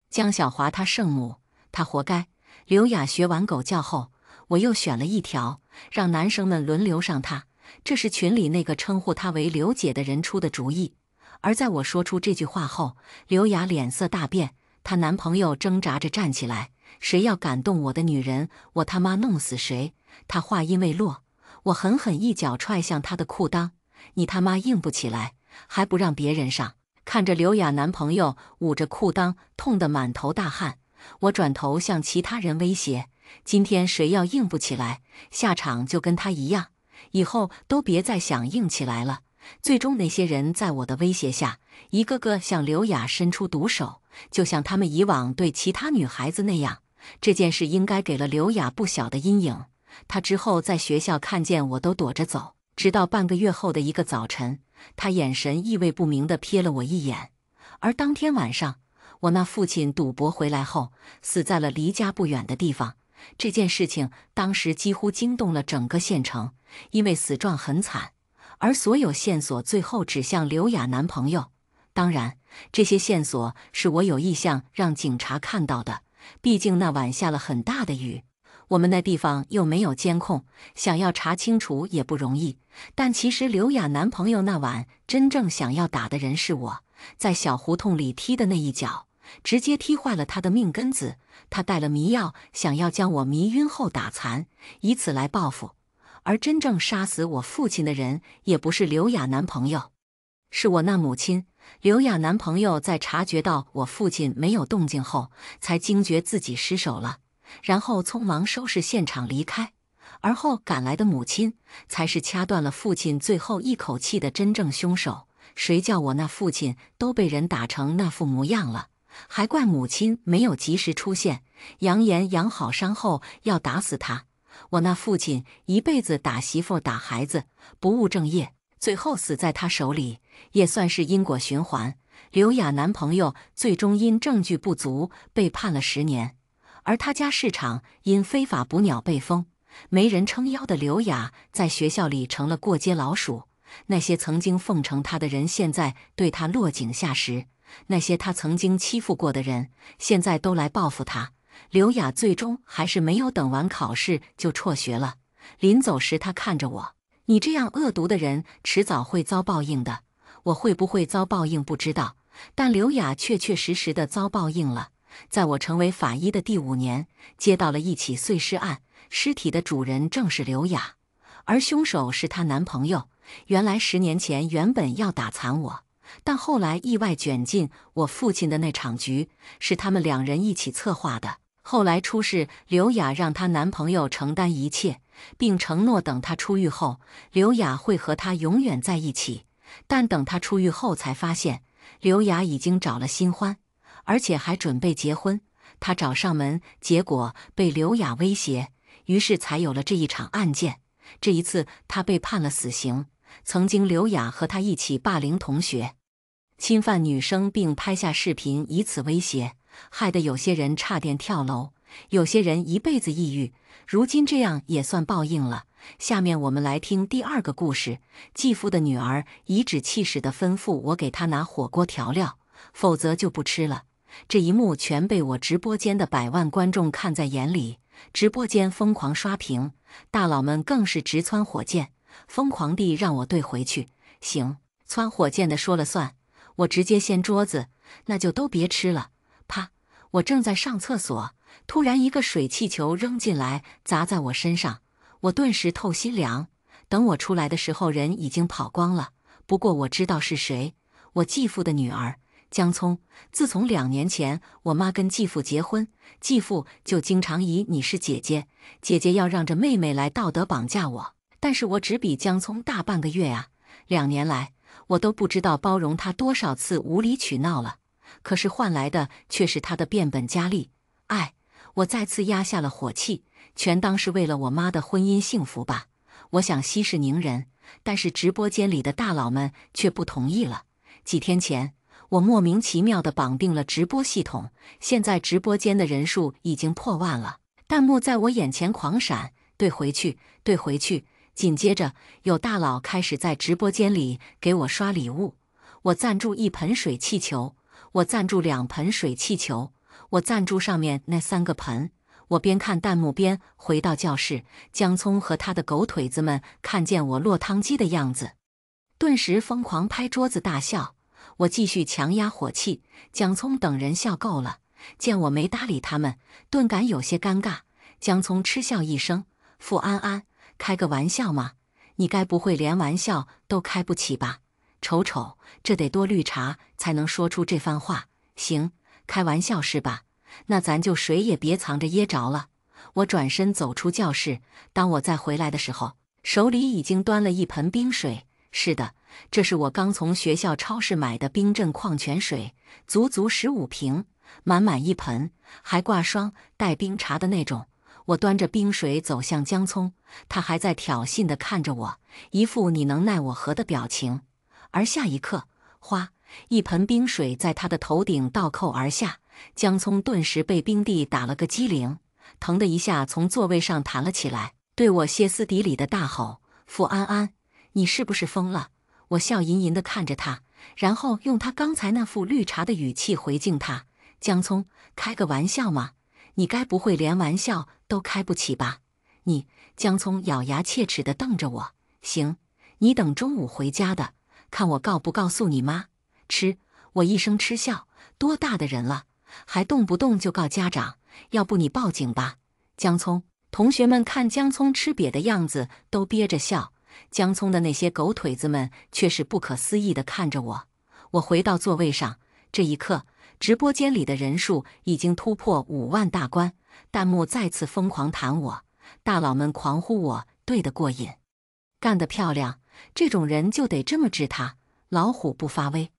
江小华他圣母，他活该。刘雅学完狗叫后，我又选了一条，让男生们轮流上他。这是群里那个称呼她为刘姐的人出的主意。而在我说出这句话后，刘雅脸色大变，她男朋友挣扎着站起来：谁要敢动我的女人，我他妈弄死谁！他话音未落，我狠狠一脚踹向他的裤裆：你他妈硬不起来，还不让别人上！看着刘雅男朋友捂着裤裆痛得满头大汗，我转头向其他人威胁：今天谁要硬不起来，下场就跟他一样，以后都别再想硬起来了。最终那些人在我的威胁下，一个个向刘雅伸出毒手，就像他们以往对其他女孩子那样。这件事应该给了刘雅不小的阴影，她之后在学校看见我都躲着走，直到半个月后的一个早晨，她眼神意味不明地瞥了我一眼。而当天晚上，我那父亲赌博回来后，死在了离家不远的地方。这件事情当时几乎惊动了整个县城，因为死状很惨，而所有线索最后指向刘雅男朋友。当然，这些线索是我有意向让警察看到的，毕竟那晚下了很大的雨，我们那地方又没有监控，想要查清楚也不容易。但其实刘雅男朋友那晚真正想要打的人是我，在小胡同里踢的那一脚，直接踢坏了他的命根子。他带了迷药，想要将我迷晕后打残，以此来报复。而真正杀死我父亲的人，也不是刘雅男朋友，是我那母亲。刘雅男朋友在察觉到我父亲没有动静后，才惊觉自己失手了，然后匆忙收拾现场离开。而后赶来的母亲，才是掐断了父亲最后一口气的真正凶手。谁叫我那父亲都被人打成那副模样了，还怪母亲没有及时出现，扬言养好伤后要打死他。我那父亲一辈子打媳妇打孩子，不务正业，最后死在他手里，也算是因果循环。刘雅男朋友最终因证据不足被判了10年，而他家市场因非法捕鸟被封，没人撑腰的刘雅在学校里成了过街老鼠。那些曾经奉承他的人现在对他落井下石，那些他曾经欺负过的人现在都来报复他。刘雅最终还是没有等完考试就辍学了。临走时他看着我：你这样恶毒的人迟早会遭报应的。我会不会遭报应不知道，但刘雅确确实实的遭报应了。在我成为法医的第5年，接到了一起碎尸案，尸体的主人正是刘雅，而凶手是她男朋友。原来10年前原本要打残我，但后来意外卷进我父亲的那场局，是他们2人一起策划的。后来出事，刘雅让她男朋友承担一切，并承诺等她出狱后，刘雅会和他永远在一起。但等她出狱后才发现，刘雅已经找了新欢，而且还准备结婚。她找上门，结果被刘雅威胁，于是才有了这一场案件。这一次她被判了死刑。曾经刘雅和她一起霸凌同学，侵犯女生，并拍下视频以此威胁，害得有些人差点跳楼，有些人一辈子抑郁。如今这样也算报应了。下面我们来听第2个故事。继父的女儿颐指气使地吩咐我给她拿火锅调料，否则就不吃了。这一幕全被我直播间的100万观众看在眼里，直播间疯狂刷屏，大佬们更是直蹿火箭，疯狂地让我兑回去。行，蹿火箭的说了算。我直接掀桌子，那就都别吃了。啪！我正在上厕所，突然一个水气球扔进来，砸在我身上，我顿时透心凉。等我出来的时候，人已经跑光了。不过我知道是谁，我继父的女儿江聪。自从2年前我妈跟继父结婚，继父就经常以你是姐姐，姐姐要让着妹妹来道德绑架我。但是我只比江聪大半个月啊，2年来我都不知道包容他多少次无理取闹了，可是换来的却是他的变本加厉。我再次压下了火气，全当是为了我妈的婚姻幸福吧。我想息事宁人，但是直播间里的大佬们却不同意了。几天前，我莫名其妙地绑定了直播系统，现在直播间的人数已经破万了，弹幕在我眼前狂闪，对回去，对回去。紧接着，有大佬开始在直播间里给我刷礼物。我赞助1盆水气球，我赞助2盆水气球，我赞助上面那3个盆。我边看弹幕边回到教室，江聪和他的狗腿子们看见我落汤鸡的样子，顿时疯狂拍桌子大笑。我继续强压火气，江聪等人笑够了，见我没搭理他们，顿感有些尴尬。江聪嗤笑一声：“傅安安，开个玩笑嘛，你该不会连玩笑都开不起吧？瞅瞅，这得多绿茶才能说出这番话。行，开玩笑是吧？那咱就谁也别藏着掖着了。我转身走出教室，当我再回来的时候，手里已经端了一盆冰水。是的，这是我刚从学校超市买的冰镇矿泉水，足足15瓶，满满一盆，还挂霜带冰茶的那种。我端着冰水走向江聪，他还在挑衅地看着我，一副你能奈我何的表情。而下一刻，哗，一盆冰水在他的头顶倒扣而下，江聪顿时被冰地打了个激灵，疼的一下从座位上弹了起来，对我歇斯底里的大吼：“傅安安，你是不是疯了？”我笑吟吟地看着他，然后用他刚才那副绿茶的语气回敬他：“江聪，开个玩笑嘛，你该不会连玩笑都开不起吧？”你，江聪咬牙切齿地瞪着我：“行，你等中午回家的，看我告不告诉你妈。”吃，我一声嗤笑：“多大的人了，还动不动就告家长？要不你报警吧。”江聪，同学们看江聪吃瘪的样子都憋着笑。江聪的那些狗腿子们却是不可思议地看着我。我回到座位上，这一刻，直播间里的人数已经突破5万大关，弹幕再次疯狂弹我，大佬们狂呼我对得过瘾，干得漂亮，这种人就得这么治他，老虎不发威。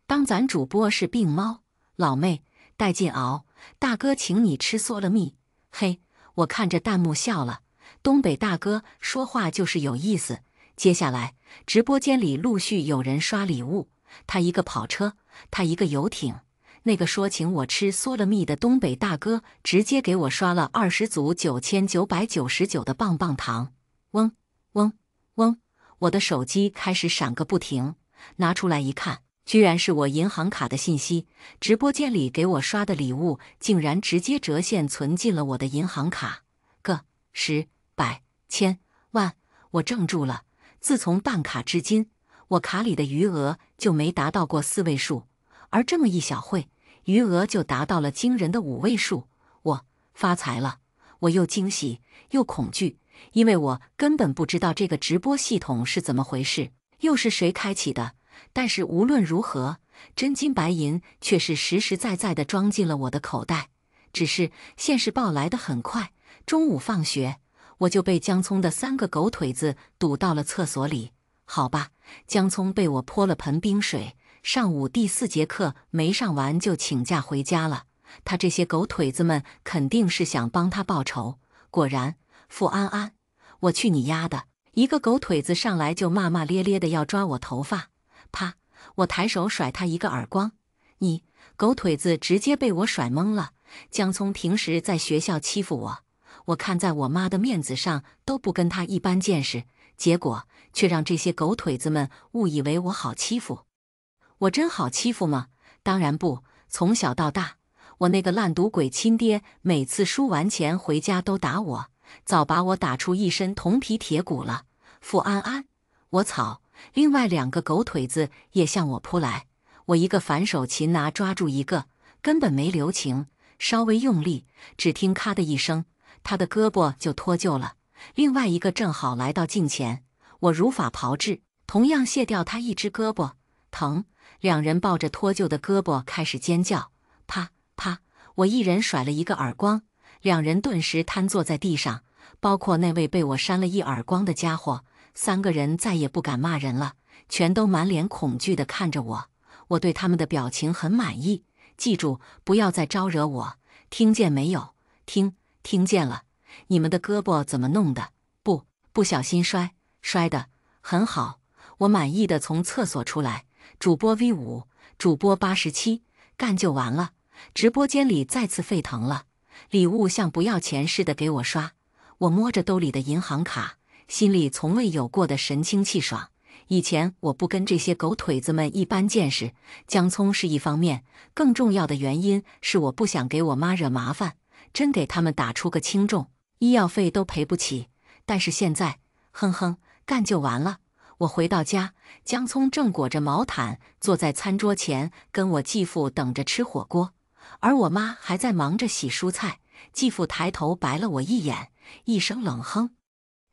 当咱主播是病猫，老妹带劲熬，大哥请你吃嗦了蜜。嘿，我看着弹幕笑了。东北大哥说话就是有意思。接下来，直播间里陆续有人刷礼物，他一个跑车，他一个游艇。那个说请我吃嗦了蜜的东北大哥，直接给我刷了20组9999的棒棒糖。嗡嗡嗡，我的手机开始闪个不停，拿出来一看，居然是我银行卡的信息。直播间里给我刷的礼物，竟然直接折现存进了我的银行卡。个10、100、1000、万，我怔住了。自从办卡至今，我卡里的余额就没达到过4位数，而这么一小会，余额就达到了惊人的5位数。我发财了！我又惊喜又恐惧，因为我根本不知道这个直播系统是怎么回事，又是谁开启的。但是无论如何，真金白银却是实实在在地装进了我的口袋。只是现世报来得很快，中午放学，我就被江聪的3个狗腿子堵到了厕所里。好吧，江聪被我泼了盆冰水，上午第4节课没上完就请假回家了。他这些狗腿子们肯定是想帮他报仇。果然，傅安安，我去你丫的！一个狗腿子上来就骂骂咧咧的要抓我头发，啪！我抬手甩他一个耳光。你狗腿子直接被我甩懵了。江聪平时在学校欺负我，我看在我妈的面子上都不跟他一般见识，结果却让这些狗腿子们误以为我好欺负。我真好欺负吗？当然不。从小到大，我那个烂赌鬼亲爹每次输完钱回家都打我，早把我打出一身铜皮铁骨了。傅安安，我操！另外2个狗腿子也向我扑来，我一个反手擒拿抓住一个，根本没留情，稍微用力，只听咔的一声，他的胳膊就脱臼了。另外一个正好来到近前，我如法炮制，同样卸掉他一只胳膊，疼！2人抱着脱臼的胳膊开始尖叫，啪啪，我一人甩了一个耳光，2人顿时瘫坐在地上，包括那位被我扇了一耳光的家伙。3个人再也不敢骂人了，全都满脸恐惧地看着我。我对他们的表情很满意，记住不要再招惹我，听见没有？听见了。你们的胳膊怎么弄的？不小心摔的很好。我满意的从厕所出来。主播 V5， 主播87，干就完了。直播间里再次沸腾了，礼物像不要钱似的给我刷。我摸着兜里的银行卡，心里从未有过的神清气爽。以前我不跟这些狗腿子们一般见识，江聪是一方面，更重要的原因是我不想给我妈惹麻烦，真给他们打出个轻重，医药费都赔不起。但是现在，哼哼，干就完了。我回到家，江聪正裹着毛毯坐在餐桌前，跟我继父等着吃火锅，而我妈还在忙着洗蔬菜。继父抬头白了我一眼，一声冷哼。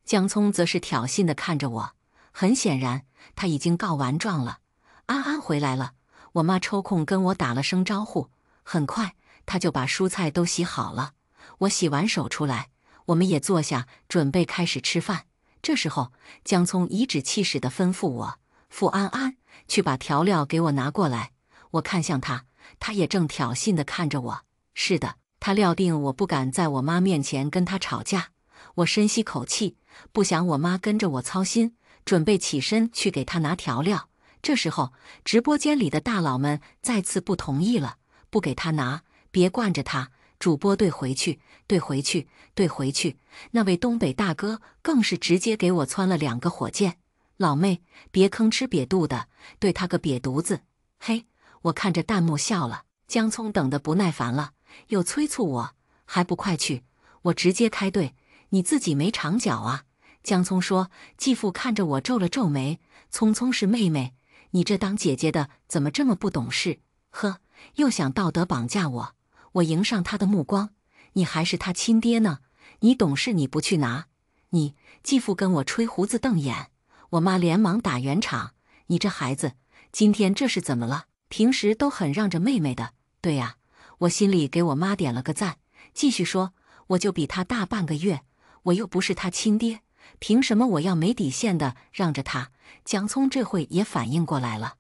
江聪则是挑衅地看着我，很显然他已经告完状了。安安回来了，我妈抽空跟我打了声招呼。很快，他就把蔬菜都洗好了。我洗完手出来，我们也坐下，准备开始吃饭。这时候，江聪颐指气使地吩咐我：“傅安安，去把调料给我拿过来。”我看向他，他也正挑衅地看着我。是的，他料定我不敢在我妈面前跟他吵架。我深吸口气，不想我妈跟着我操心，准备起身去给他拿调料。这时候，直播间里的大佬们再次不同意了：“不给他拿，别惯着他。”主播对回去，对回去，对回去。那位东北大哥更是直接给我窜了2个火箭。老妹，别吭哧瘪肚的，对他个瘪犊子！嘿，我看着弹幕笑了。江聪等得不耐烦了，又催促我，还不快去！我直接开队，你自己没长脚啊！江聪说。继父看着我皱了皱眉，聪聪是妹妹，你这当姐姐的怎么这么不懂事？呵，又想道德绑架我。我迎上他的目光，你还是他亲爹呢，你懂事你不去拿，你继父跟我吹胡子瞪眼。我妈连忙打圆场，你这孩子，今天这是怎么了？平时都很让着妹妹的。对呀，我心里给我妈点了个赞，继续说，我就比她大半个月，我又不是她亲爹，凭什么我要没底线的让着她？江聪这会也反应过来了，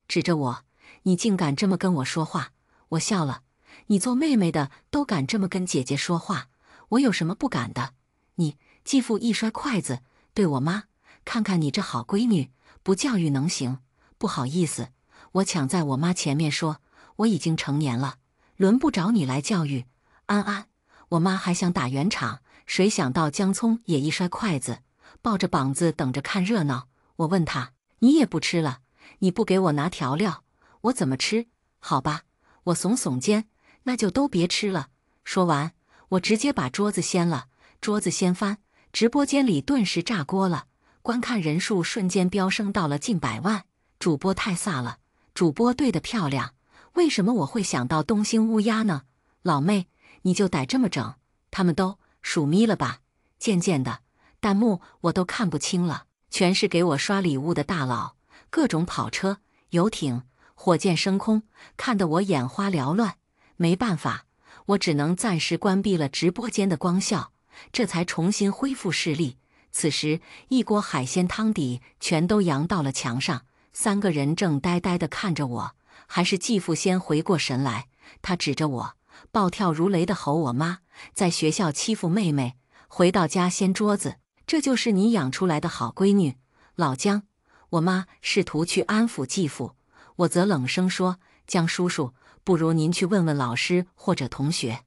指着我，你竟敢这么跟我说话？我笑了。你做妹妹的都敢这么跟姐姐说话，我有什么不敢的？你继父一摔筷子，对我妈，看看你这好闺女，不教育能行？不好意思，我抢在我妈前面说，我已经成年了，轮不着你来教育。安安，我妈还想打圆场，谁想到江聪也一摔筷子，抱着膀子等着看热闹。我问他，你也不吃了？你不给我拿调料，我怎么吃？好吧，我耸耸肩。那就都别吃了。说完，我直接把桌子掀了，桌子掀翻，直播间里顿时炸锅了，观看人数瞬间飙升到了近100万。主播太飒了，主播对得漂亮，为什么我会想到东兴乌鸦呢？老妹，你就得这么整，他们都数眯了吧？渐渐的，弹幕我都看不清了，全是给我刷礼物的大佬，各种跑车、游艇、火箭升空，看得我眼花缭乱。没办法，我只能暂时关闭了直播间的光效，这才重新恢复视力。此时，一锅海鲜汤底全都扬到了墙上，3个人正呆呆地看着我。还是继父先回过神来，他指着我，暴跳如雷地吼我妈在学校欺负妹妹，回到家掀桌子，这就是你养出来的好闺女。老江，我妈试图去安抚继父，我则冷声说，江叔叔，不如您去问问老师或者同学，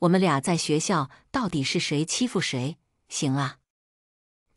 我们俩在学校到底是谁欺负谁？行啊。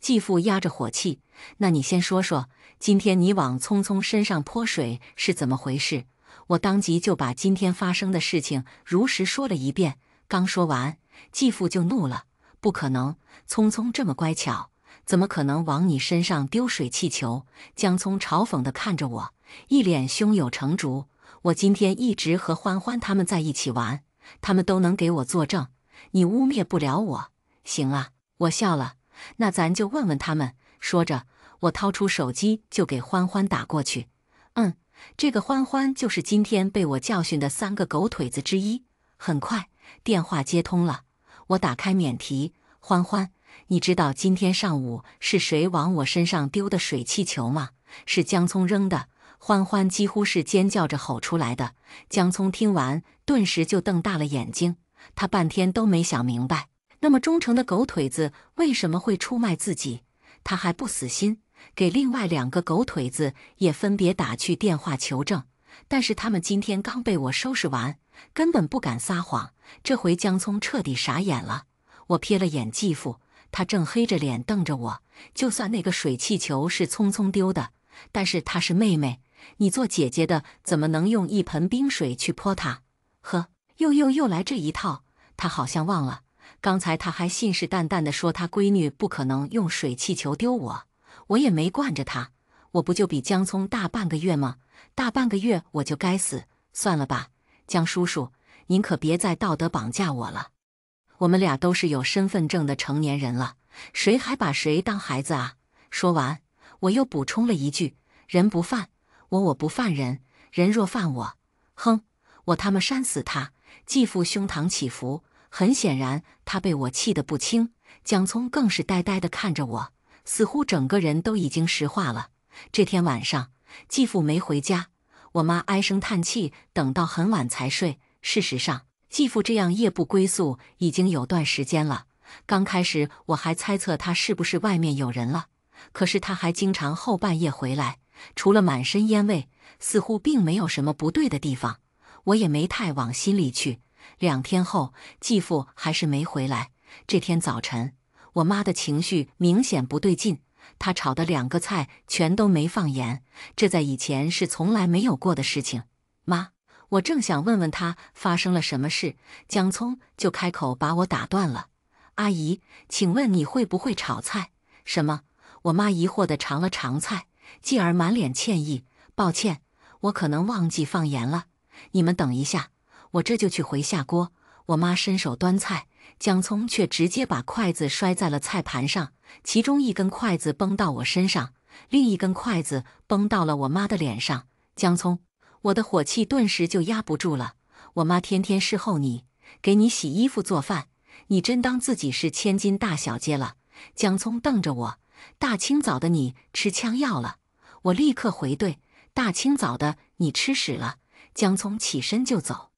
继父压着火气，那你先说说，今天你往聪聪身上泼水是怎么回事？我当即就把今天发生的事情如实说了一遍。刚说完，继父就怒了，不可能，聪聪这么乖巧，怎么可能往你身上丢水气球？江聪嘲讽地看着我，一脸胸有成竹。我今天一直和欢欢他们在一起玩，他们都能给我作证，你污蔑不了我。行啊，我笑了，那咱就问问他们。说着，我掏出手机就给欢欢打过去。这个欢欢就是今天被我教训的3个狗腿子之一。很快，电话接通了，我打开免提，欢欢，你知道今天上午是谁往我身上丢的水气球吗？是江聪扔的。欢欢几乎是尖叫着吼出来的。江聪听完，顿时就瞪大了眼睛，他半天都没想明白，那么忠诚的狗腿子为什么会出卖自己？他还不死心，给另外2个狗腿子也分别打去电话求证，但是他们今天刚被我收拾完，根本不敢撒谎。这回江聪彻底傻眼了。我瞥了眼继父，他正黑着脸瞪着我。就算那个水气球是聪聪丢的，但是她是妹妹，你做姐姐的怎么能用一盆冰水去泼她？呵，又来这一套。他好像忘了，刚才他还信誓旦旦地说他闺女不可能用水气球丢我，我也没惯着他。我不就比江聪大半个月吗？大半个月我就该死。算了吧，江叔叔，您可别再道德绑架我了。我们俩都是有身份证的成年人了，谁还把谁当孩子啊？说完，我又补充了一句，人不犯我不犯人，人若犯我，哼，我他妈扇死他！继父胸膛起伏，很显然他被我气得不轻。江聪更是呆呆地看着我，似乎整个人都已经石化了。这天晚上，继父没回家，我妈唉声叹气，等到很晚才睡。事实上，继父这样夜不归宿已经有段时间了。刚开始我还猜测他是不是外面有人了，可是他还经常后半夜回来，除了满身烟味，似乎并没有什么不对的地方。我也没太往心里去。2天后，继父还是没回来。这天早晨，我妈的情绪明显不对劲，她炒的2个菜全都没放盐，这在以前是从来没有过的事情。妈，我正想问问她发生了什么事，江聪就开口把我打断了。阿姨，请问你会不会炒菜？什么？我妈疑惑地尝了尝菜，继而满脸歉意，抱歉，我可能忘记放盐了。你们等一下，我这就去回下锅。我妈伸手端菜，江聪却直接把筷子摔在了菜盘上，其中一根筷子崩到我身上，另一根筷子崩到了我妈的脸上。江聪，我的火气顿时就压不住了。我妈天天侍候你，给你洗衣服做饭，你真当自己是千金大小姐了？江聪瞪着我，大清早的你吃枪药了？我立刻回怼，大清早的你吃屎了？江聪起身就走。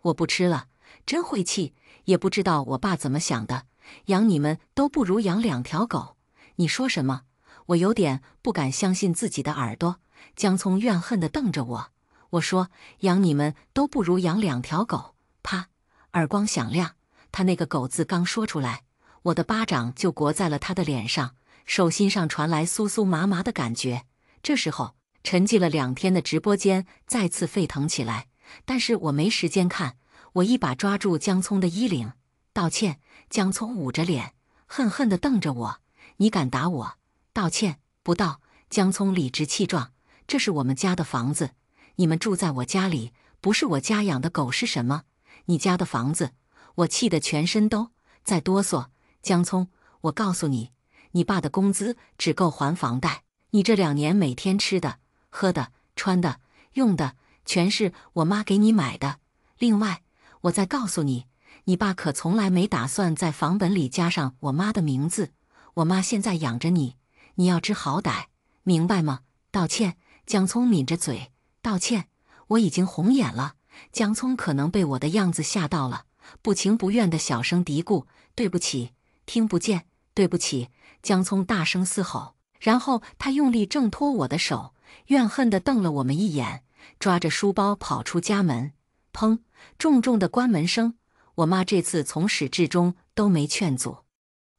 我不吃了，真晦气，也不知道我爸怎么想的，养你们都不如养2条狗。你说什么？我有点不敢相信自己的耳朵。江聪怨恨地瞪着我。我说养你们都不如养2条狗。啪，耳光响亮，他那个狗字刚说出来，我的巴掌就掴在了他的脸上，手心上传来酥酥麻麻的感觉。这时候，沉寂了2天的直播间再次沸腾起来，但是我没时间看，我一把抓住江聪的衣领，道歉。江聪捂着脸，恨恨地瞪着我，你敢打我？道歉不道。江聪理直气壮，这是我们家的房子，你们住在我家里，不是我家养的狗是什么？你家的房子？我气得全身都在哆嗦。江聪，我告诉你，你爸的工资只够还房贷，你这2年每天吃的、喝的、穿的、用的，全是我妈给你买的。另外，我再告诉你，你爸可从来没打算在房本里加上我妈的名字。我妈现在养着你，你要知好歹，明白吗？道歉。江聪抿着嘴，道歉。我已经红眼了。江聪可能被我的样子吓到了，不情不愿地小声嘀咕，对不起，听不见，对不起。江聪大声嘶吼，然后他用力挣脱我的手，怨恨地瞪了我们一眼，抓着书包跑出家门。砰，重重的关门声。我妈这次从始至终都没劝阻，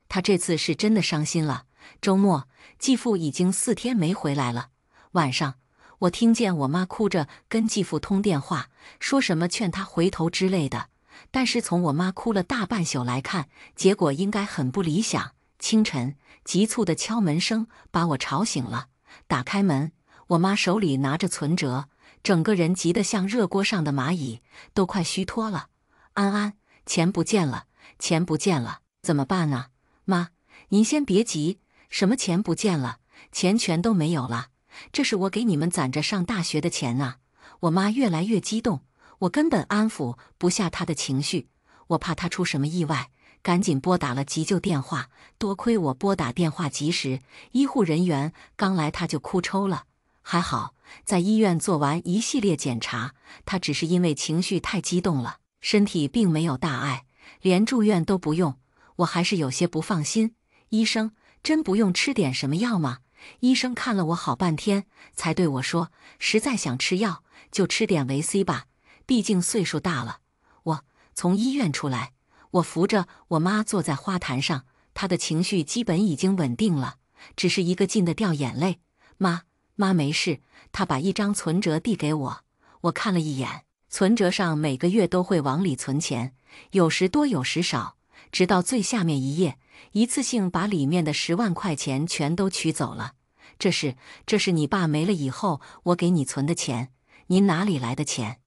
她这次是真的伤心了。周末，继父已经4天没回来了。晚上，我听见我妈哭着跟继父通电话，说什么劝他回头之类的。但是从我妈哭了大半宿来看，结果应该很不理想。清晨，急促的敲门声把我吵醒了。打开门，我妈手里拿着存折，整个人急得像热锅上的蚂蚁，都快虚脱了。安安，钱不见了，钱不见了，怎么办呢？妈，您先别急，什么钱不见了？钱全都没有了，这是我给你们攒着上大学的钱啊！我妈越来越激动，我根本安抚不下她的情绪，我怕她出什么意外，赶紧拨打了急救电话。多亏我拨打电话及时，医护人员刚来，她就哭抽了。还好，在医院做完一系列检查，她只是因为情绪太激动了，身体并没有大碍，连住院都不用。我还是有些不放心。医生，真不用吃点什么药吗？医生看了我好半天，才对我说，实在想吃药，就吃点维 C 吧，毕竟岁数大了。我从医院出来，我扶着我妈坐在花坛上，她的情绪基本已经稳定了，只是一个劲的掉眼泪。妈没事。她把一张存折递给我，我看了一眼，存折上每个月都会往里存钱，有时多有时少，直到最下面一页，一次性把里面的10万块钱全都取走了。这是你爸没了以后我给你存的钱，您哪里来的钱？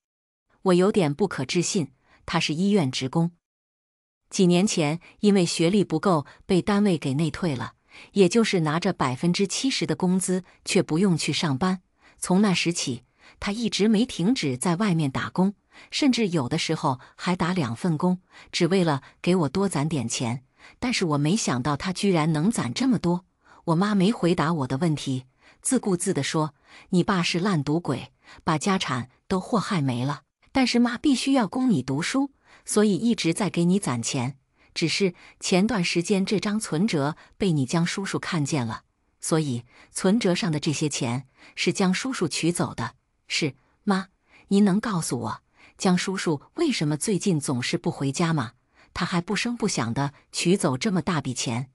我有点不可置信，他是医院职工，几年前因为学历不够被单位给内退了，也就是拿着70%的工资，却不用去上班。从那时起，他一直没停止在外面打工，甚至有的时候还打2份工，只为了给我多攒点钱。但是我没想到他居然能攒这么多。我妈没回答我的问题，自顾自地说：“你爸是烂赌鬼，把家产都祸害没了。但是妈必须要供你读书，所以一直在给你攒钱。只是前段时间这张存折被你江叔叔看见了，所以存折上的这些钱是江叔叔取走的。是，妈，您能告诉我，江叔叔为什么最近总是不回家吗？他还不声不响地取走这么大笔钱。”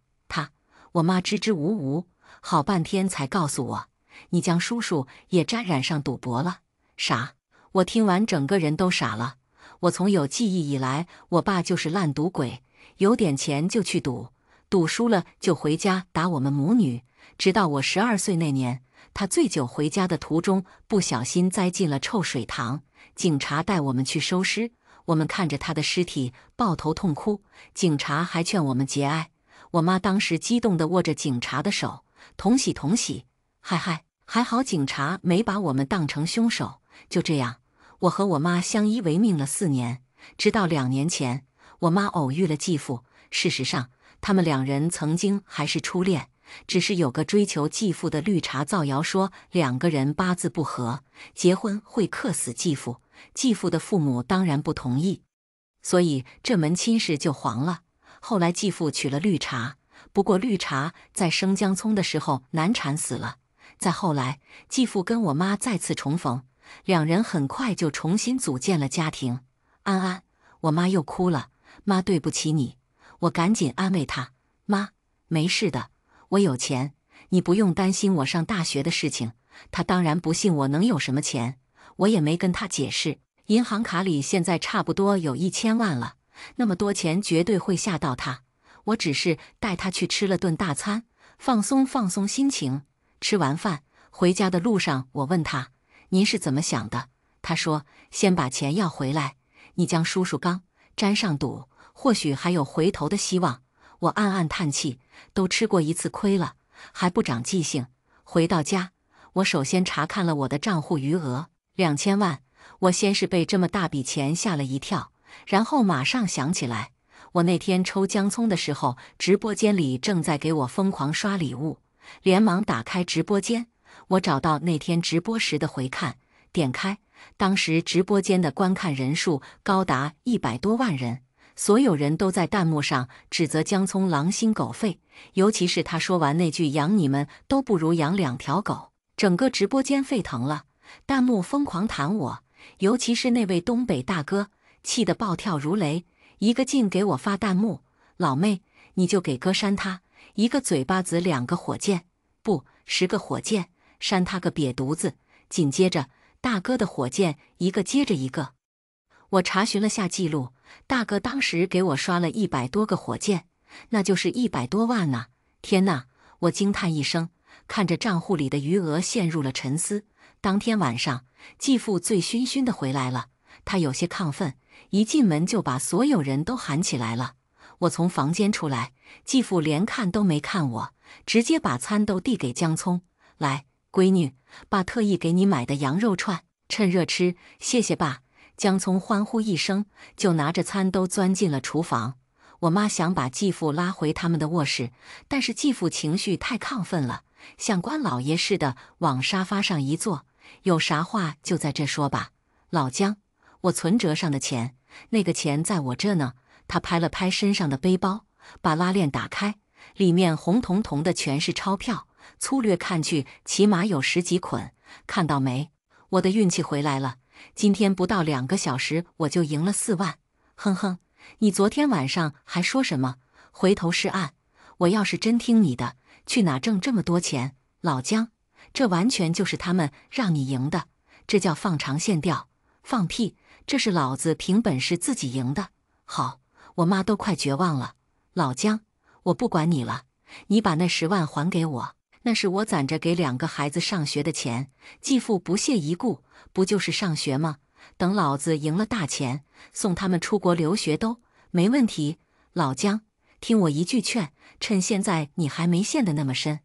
我妈支支吾吾，好半天才告诉我：“你江叔叔也沾染上赌博了。”啥？我听完整个人都傻了。我从有记忆以来，我爸就是烂赌鬼，有点钱就去赌，赌输了就回家打我们母女。直到我12岁那年，他醉酒回家的途中不小心栽进了臭水塘，警察带我们去收尸，我们看着他的尸体抱头痛哭，警察还劝我们节哀。我妈当时激动地握着警察的手，同喜同喜，嗨，还好警察没把我们当成凶手。就这样，我和我妈相依为命了4年，直到2年前，我妈偶遇了继父。事实上，他们2人曾经还是初恋，只是有个追求继父的绿茶造谣说2个人八字不合，结婚会克死继父。继父的父母当然不同意，所以这门亲事就黄了。后来继父娶了绿茶，不过绿茶在生姜葱的时候难产死了。再后来，继父跟我妈再次重逢，2人很快就重新组建了家庭。安安，我妈又哭了，妈对不起你。我赶紧安慰她，妈，没事的，我有钱，你不用担心我上大学的事情。她当然不信我能有什么钱，我也没跟她解释，银行卡里现在差不多有1000万了。那么多钱绝对会吓到他，我只是带他去吃了顿大餐，放松放松心情。吃完饭回家的路上，我问他：“您是怎么想的？”他说：“先把钱要回来，你江叔叔刚沾上赌，或许还有回头的希望。”我暗暗叹气，都吃过1次亏了，还不长记性。回到家，我首先查看了我的账户余额，2000万。我先是被这么大笔钱吓了一跳。然后马上想起来，我那天抽姜葱的时候，直播间里正在给我疯狂刷礼物，连忙打开直播间。我找到那天直播时的回看，点开，当时直播间的观看人数高达100多万人，所有人都在弹幕上指责姜葱狼心狗肺，尤其是他说完那句养你们都不如养2条狗，整个直播间沸腾了，弹幕疯狂弹我，尤其是那位东北大哥，气得暴跳如雷，一个劲给我发弹幕：“老妹，你就给哥扇他一个嘴巴子，2个火箭，不，10个火箭，扇他个瘪犊子。”紧接着，大哥的火箭一个接着一个。我查询了下记录，大哥当时给我刷了100多个火箭，那就是100多万呐！天哪！我惊叹一声，看着账户里的余额陷入了沉思。当天晚上，继父醉醺醺的回来了，他有些亢奋。一进门就把所有人都喊起来了。我从房间出来，继父连看都没看我，直接把餐都递给姜葱：“来，闺女，爸特意给你买的羊肉串，趁热吃。”“谢谢爸。”姜葱欢呼一声，就拿着餐都钻进了厨房。我妈想把继父拉回他们的卧室，但是继父情绪太亢奋了，像官老爷似的往沙发上一坐：“有啥话就在这说吧，老姜。我存折上的钱，那个钱在我这呢。”他拍了拍身上的背包，把拉链打开，里面红彤彤的全是钞票，粗略看去起码有10几捆。看到没？我的运气回来了，今天不到2个小时我就赢了4万。哼哼，你昨天晚上还说什么？回头是岸。我要是真听你的，去哪挣这么多钱？老姜，这完全就是他们让你赢的，这叫放长线钓。放屁！这是老子凭本事自己赢的。好，我妈都快绝望了。老姜，我不管你了，你把那10万还给我，那是我攒着给2个孩子上学的钱。继父不屑一顾：“不就是上学吗？等老子赢了大钱，送他们出国留学都没问题。”老姜，听我一句劝，趁现在你还没陷得那么深，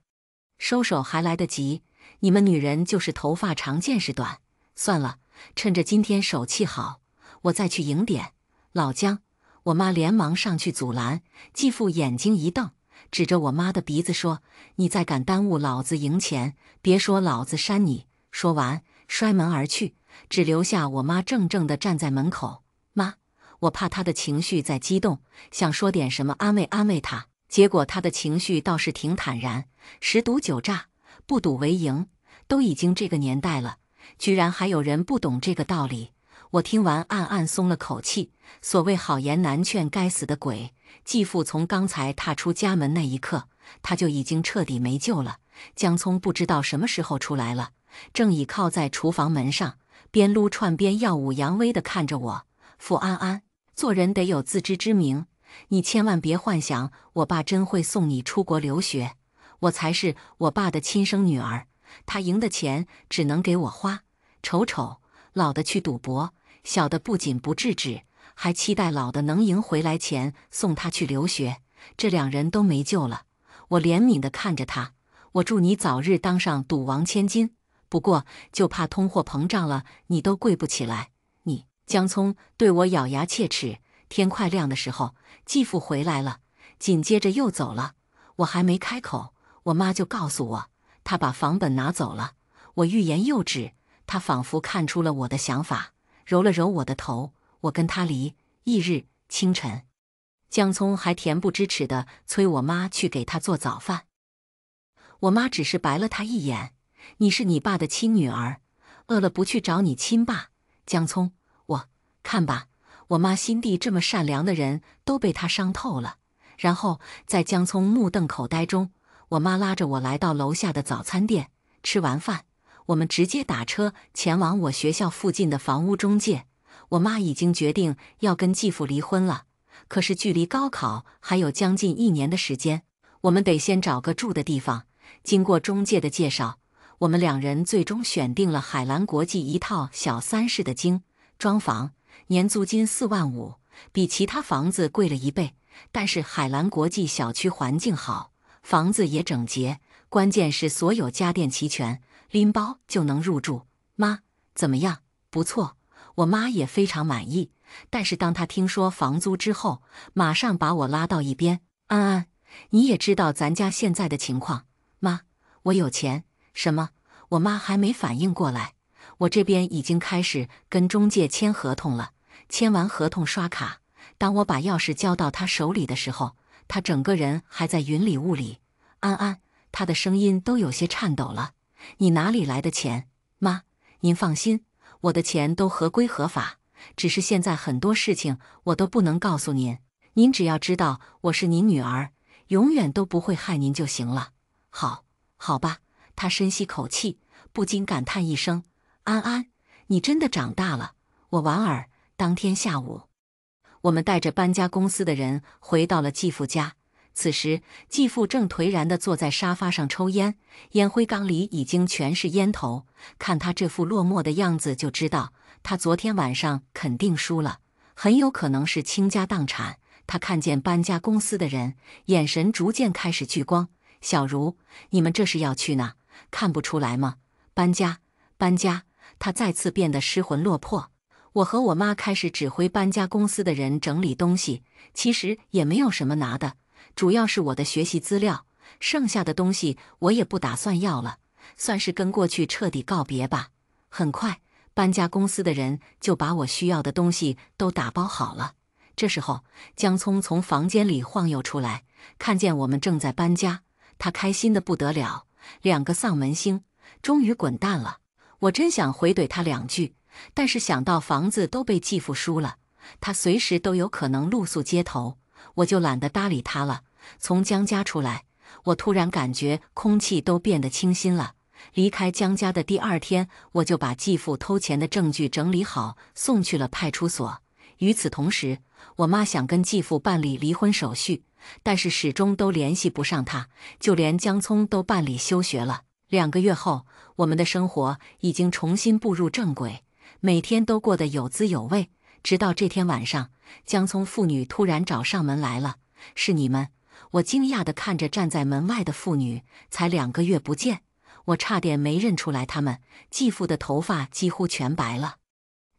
收手还来得及。你们女人就是头发长见识短。算了，趁着今天手气好，我再去赢点。老姜，我妈连忙上去阻拦，继父眼睛一瞪，指着我妈的鼻子说：“你再敢耽误老子赢钱，别说老子扇你！”说完，摔门而去，只留下我妈怔怔地站在门口。妈，我怕她的情绪再激动，想说点什么安慰安慰她，结果她的情绪倒是挺坦然，十赌九诈，不赌为赢。都已经这个年代了，居然还有人不懂这个道理。我听完暗暗松了口气。所谓好言难劝，该死的鬼！继父从刚才踏出家门那一刻，他就已经彻底没救了。姜葱不知道什么时候出来了，正倚靠在厨房门上，边撸串边耀武扬威地看着我。傅安安，做人得有自知之明，你千万别幻想我爸真会送你出国留学。我才是我爸的亲生女儿，他赢的钱只能给我花。瞅瞅，老的去赌博，小的不仅不制止，还期待老的能赢回来钱送他去留学，这两人都没救了。我怜悯地看着他，我祝你早日当上赌王千金，不过就怕通货膨胀了，你都跪不起来。你姜葱对我咬牙切齿。天快亮的时候，继父回来了，紧接着又走了。我还没开口，我妈就告诉我，他把房本拿走了。我欲言又止，他仿佛看出了我的想法，揉了揉我的头。我跟他离。翌日清晨，姜葱还恬不知耻地催我妈去给他做早饭。我妈只是白了他一眼：“你是你爸的亲女儿，饿了不去找你亲爸。”姜葱，看吧，我妈心地这么善良的人都被他伤透了。然后在姜葱目瞪口呆中，我妈拉着我来到楼下的早餐店。吃完饭，我们直接打车前往我学校附近的房屋中介。我妈已经决定要跟继父离婚了，可是距离高考还有将近1年的时间，我们得先找个住的地方。经过中介的介绍，我们两人最终选定了海蓝国际一套小3室的精装房，年租金4万5，比其他房子贵了1倍。但是海蓝国际小区环境好，房子也整洁，关键是所有家电齐全，拎包就能入住。妈，怎么样？不错。我妈也非常满意，但是当她听说房租之后，马上把我拉到一边。安安，你也知道咱家现在的情况。妈，我有钱。什么？我妈还没反应过来，我这边已经开始跟中介签合同了。签完合同刷卡，当我把钥匙交到她手里的时候，她整个人还在云里雾里。安安，她的声音都有些颤抖了。你哪里来的钱？妈，您放心，我的钱都合规合法，只是现在很多事情我都不能告诉您，您只要知道我是您女儿，永远都不会害您就行了。好吧。他深吸口气，不禁感叹一声：“安安，你真的长大了。”我莞尔。当天下午，我们带着搬家公司的人回到了继父家。此时，继父正颓然地坐在沙发上抽烟，烟灰缸里已经全是烟头。看他这副落寞的样子，就知道他昨天晚上肯定输了，很有可能是倾家荡产。他看见搬家公司的人，眼神逐渐开始聚光。小茹，你们这是要去哪？看不出来吗？搬家。他再次变得失魂落魄。我和我妈开始指挥搬家公司的人整理东西，其实也没有什么拿的，主要是我的学习资料，剩下的东西我也不打算要了，算是跟过去彻底告别吧。很快，搬家公司的人就把我需要的东西都打包好了。这时候，姜葱从房间里晃悠出来，看见我们正在搬家，他开心得不得了，2个丧门星，终于滚蛋了。我真想回怼他2句，但是想到房子都被继父输了，他随时都有可能露宿街头，我就懒得搭理他了。从姜家出来，我突然感觉空气都变得清新了。离开姜家的第2天，我就把继父偷钱的证据整理好，送去了派出所。与此同时，我妈想跟继父办理离婚手续，但是始终都联系不上他，就连姜葱都办理休学了。2个月后，我们的生活已经重新步入正轨，每天都过得有滋有味。直到这天晚上，姜葱父女突然找上门来了。是你们？我惊讶地看着站在门外的父女，才2个月不见，我差点没认出来他们。继父的头发几乎全白了。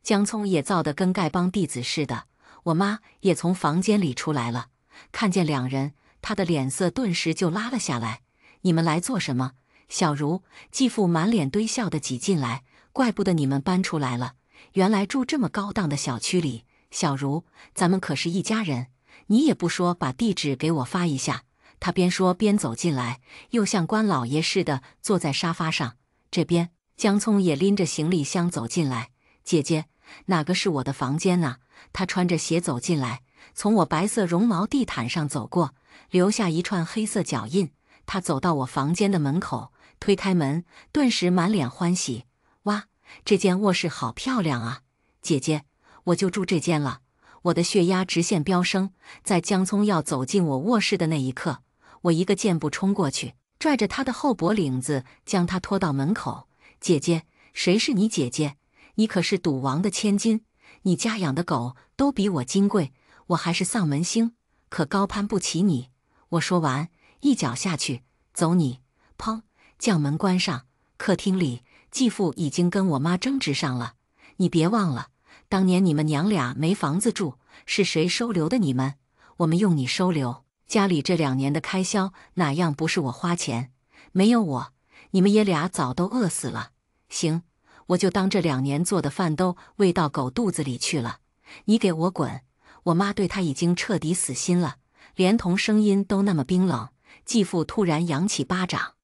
江聪也燥得跟丐帮弟子似的。我妈也从房间里出来了，看见两人，她的脸色顿时就拉了下来。你们来做什么？小茹继父满脸堆笑地挤进来，怪不得你们搬出来了，原来住这么高档的小区里。小茹，咱们可是一家人，你也不说把地址给我发一下。他边说边走进来，又像官老爷似的坐在沙发上。这边，江聪也拎着行李箱走进来。姐姐，哪个是我的房间呢？他穿着鞋走进来，从我白色绒毛地毯上走过，留下一串黑色脚印。他走到我房间的门口，推开门，顿时满脸欢喜。哇，这间卧室好漂亮啊！姐姐，我就住这间了。我的血压直线飙升，在江聪要走进我卧室的那一刻，我一个箭步冲过去，拽着他的后脖领子，将他拖到门口。姐姐，谁是你姐姐？你可是赌王的千金，你家养的狗都比我金贵，我还是丧门星，可高攀不起你。我说完，一脚下去，走你！砰！将门关上。客厅里，继父已经跟我妈争执上了。你别忘了，当年你们娘俩没房子住，是谁收留的你们？我们用你收留。家里这2年的开销哪样不是我花钱？没有我，你们爷俩早都饿死了。行，我就当这2年做的饭都喂到狗肚子里去了。你给我滚！我妈对他已经彻底死心了，连同声音都那么冰冷。继父突然扬起巴掌，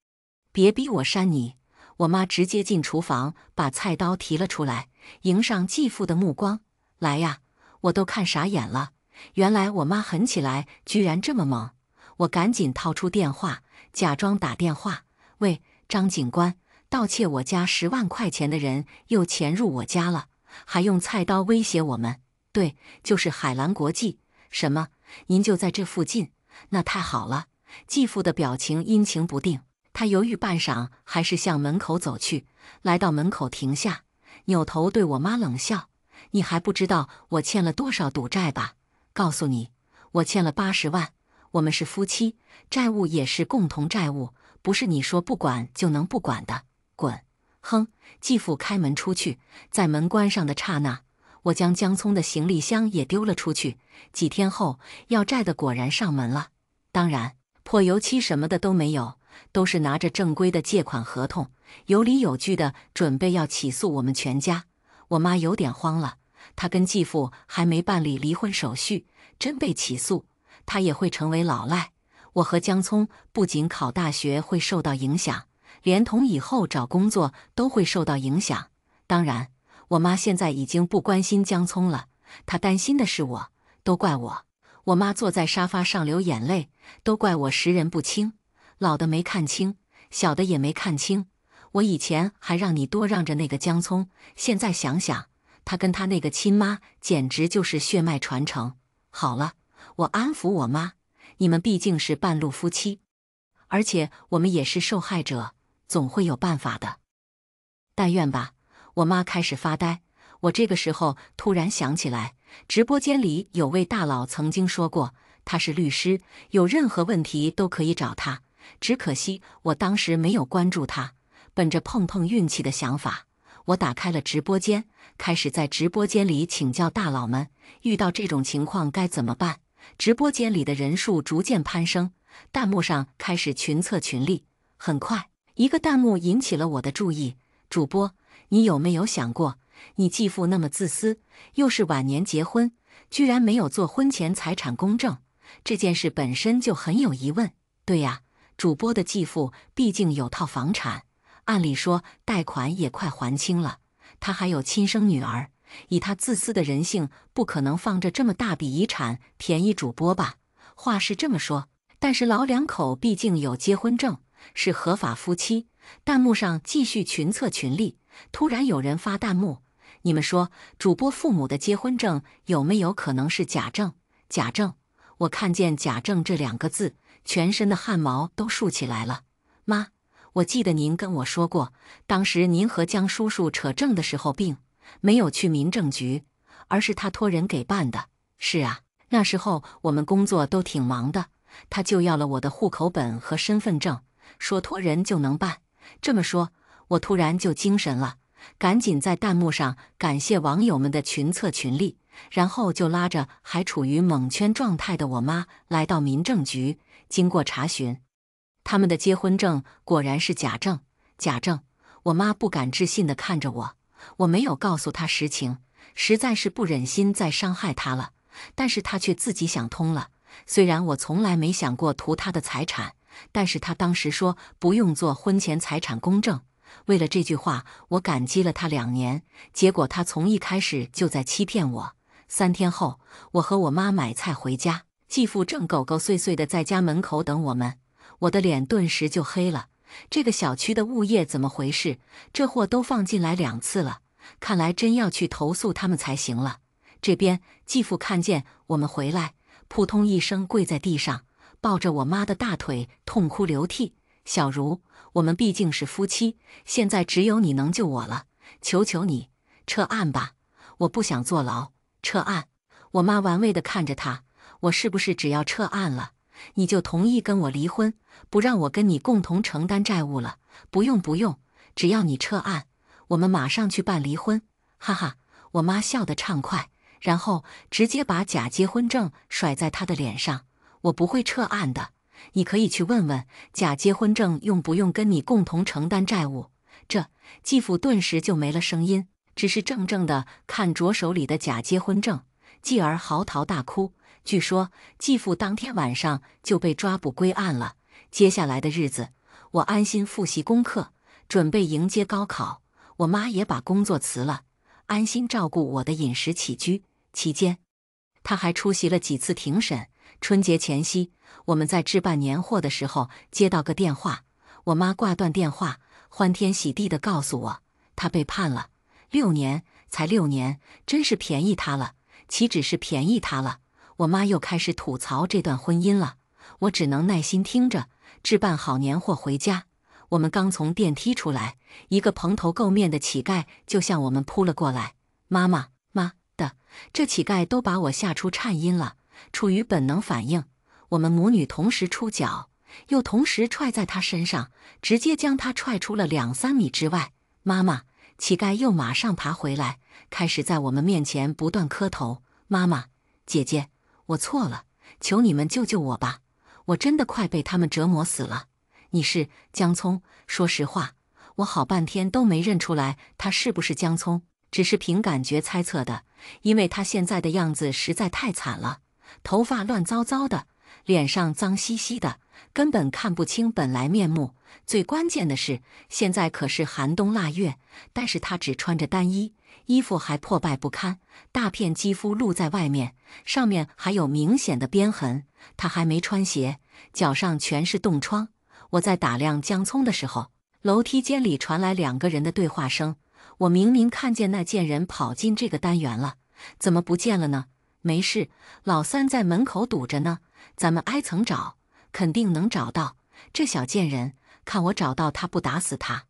别逼我扇你！我妈直接进厨房，把菜刀提了出来，迎上继父的目光。来呀！我都看傻眼了。原来我妈狠起来居然这么猛！我赶紧掏出电话，假装打电话。喂，张警官，盗窃我家10万块钱的人又潜入我家了，还用菜刀威胁我们。对，就是海蓝国际。什么？您就在这附近？那太好了。继父的表情阴晴不定，他犹豫半晌，还是向门口走去。来到门口停下，扭头对我妈冷笑：你还不知道我欠了多少赌债吧？告诉你，我欠了80万。我们是夫妻，债务也是共同债务，不是你说不管就能不管的。滚！哼！继父开门出去，在门关上的刹那，我将江聪的行李箱也丢了出去。几天后，要债的果然上门了，当然破油漆什么的都没有，都是拿着正规的借款合同，有理有据的准备要起诉我们全家。我妈有点慌了，她跟继父还没办理离婚手续，真被起诉，她也会成为老赖。我和江聪不仅考大学会受到影响，连同以后找工作都会受到影响。当然，我妈现在已经不关心江聪了，她担心的是我，都怪我。我妈坐在沙发上流眼泪，都怪我识人不清，老的没看清，小的也没看清。我以前还让你多让着那个江聪，现在想想，他跟他那个亲妈简直就是血脉传承。好了，我安抚我妈，你们毕竟是半路夫妻，而且我们也是受害者，总会有办法的。但愿吧。我妈开始发呆。我这个时候突然想起来，直播间里有位大佬曾经说过，他是律师，有任何问题都可以找他。只可惜我当时没有关注他。本着碰碰运气的想法，我打开了直播间，开始在直播间里请教大佬们，遇到这种情况该怎么办。直播间里的人数逐渐攀升，弹幕上开始群策群力。很快，一个弹幕引起了我的注意：主播，你有没有想过，你继父那么自私，又是晚年结婚，居然没有做婚前财产公证，这件事本身就很有疑问。对呀，主播的继父毕竟有套房产，按理说贷款也快还清了，他还有亲生女儿，以他自私的人性，不可能放着这么大笔遗产便宜主播吧？话是这么说，但是老两口毕竟有结婚证，是合法夫妻。弹幕上继续群策群力，突然有人发弹幕：你们说，主播父母的结婚证有没有可能是假证？假证！我看见假证这2个字，全身的汗毛都竖起来了。妈，我记得您跟我说过，当时您和江叔叔扯证的时候并没有去民政局，而是他托人给办的。是啊，那时候我们工作都挺忙的，他就要了我的户口本和身份证，说托人就能办。这么说，我突然就精神了，赶紧在弹幕上感谢网友们的群策群力，然后就拉着还处于蒙圈状态的我妈来到民政局。经过查询，他们的结婚证果然是假证。假证！我妈不敢置信地看着我，我没有告诉她实情，实在是不忍心再伤害她了。但是她却自己想通了。虽然我从来没想过图她的财产，但是她当时说不用做婚前财产公证。为了这句话，我感激了她2年。结果她从一开始就在欺骗我。3天后，我和我妈买菜回家，继父正狗狗祟祟地在家门口等我们。我的脸顿时就黑了。这个小区的物业怎么回事？这货都放进来2次了，看来真要去投诉他们才行了。这边继父看见我们回来，扑通一声跪在地上，抱着我妈的大腿痛哭流涕。小茹，我们毕竟是夫妻，现在只有你能救我了，求求你，撤案吧！我不想坐牢，撤案！我妈玩味地看着他，我是不是只要撤案了，你就同意跟我离婚，不让我跟你共同承担债务了？不用不用，只要你撤案，我们马上去办离婚！哈哈，我妈笑得畅快，然后直接把假结婚证甩在他的脸上。我不会撤案的，你可以去问问假结婚证用不用跟你共同承担债务。这继父顿时就没了声音，只是怔怔地看着手里的假结婚证，继而嚎啕大哭。据说继父当天晚上就被抓捕归案了。接下来的日子，我安心复习功课，准备迎接高考。我妈也把工作辞了，安心照顾我的饮食起居。期间，她还出席了几次庭审。春节前夕，我们在置办年货的时候接到个电话，我妈挂断电话，欢天喜地地告诉我，她被判了6年，才6年，真是便宜她了，岂止是便宜她了。我妈又开始吐槽这段婚姻了，我只能耐心听着，置办好年货回家。我们刚从电梯出来，一个蓬头垢面的乞丐就向我们扑了过来。妈妈，妈的，这乞丐都把我吓出颤音了。出于本能反应，我们母女同时出脚，又同时踹在他身上，直接将他踹出了2-3米之外。妈妈，乞丐又马上爬回来，开始在我们面前不断磕头。妈妈，姐姐，我错了，求你们救救我吧，我真的快被他们折磨死了。你是江聪？说实话，我好半天都没认出来他是不是江聪，只是凭感觉猜测的，因为他现在的样子实在太惨了。头发乱糟糟的，脸上脏兮兮的，根本看不清本来面目。最关键的是，现在可是寒冬腊月，但是他只穿着单衣，衣服还破败不堪，大片肌肤露在外面，上面还有明显的鞭痕。他还没穿鞋，脚上全是冻疮。我在打量江聪的时候，楼梯间里传来2个人的对话声。我明明看见那贱人跑进这个单元了，怎么不见了呢？没事，老三在门口堵着呢，咱们挨层找，肯定能找到。这小贱人，看我找到他不打死他！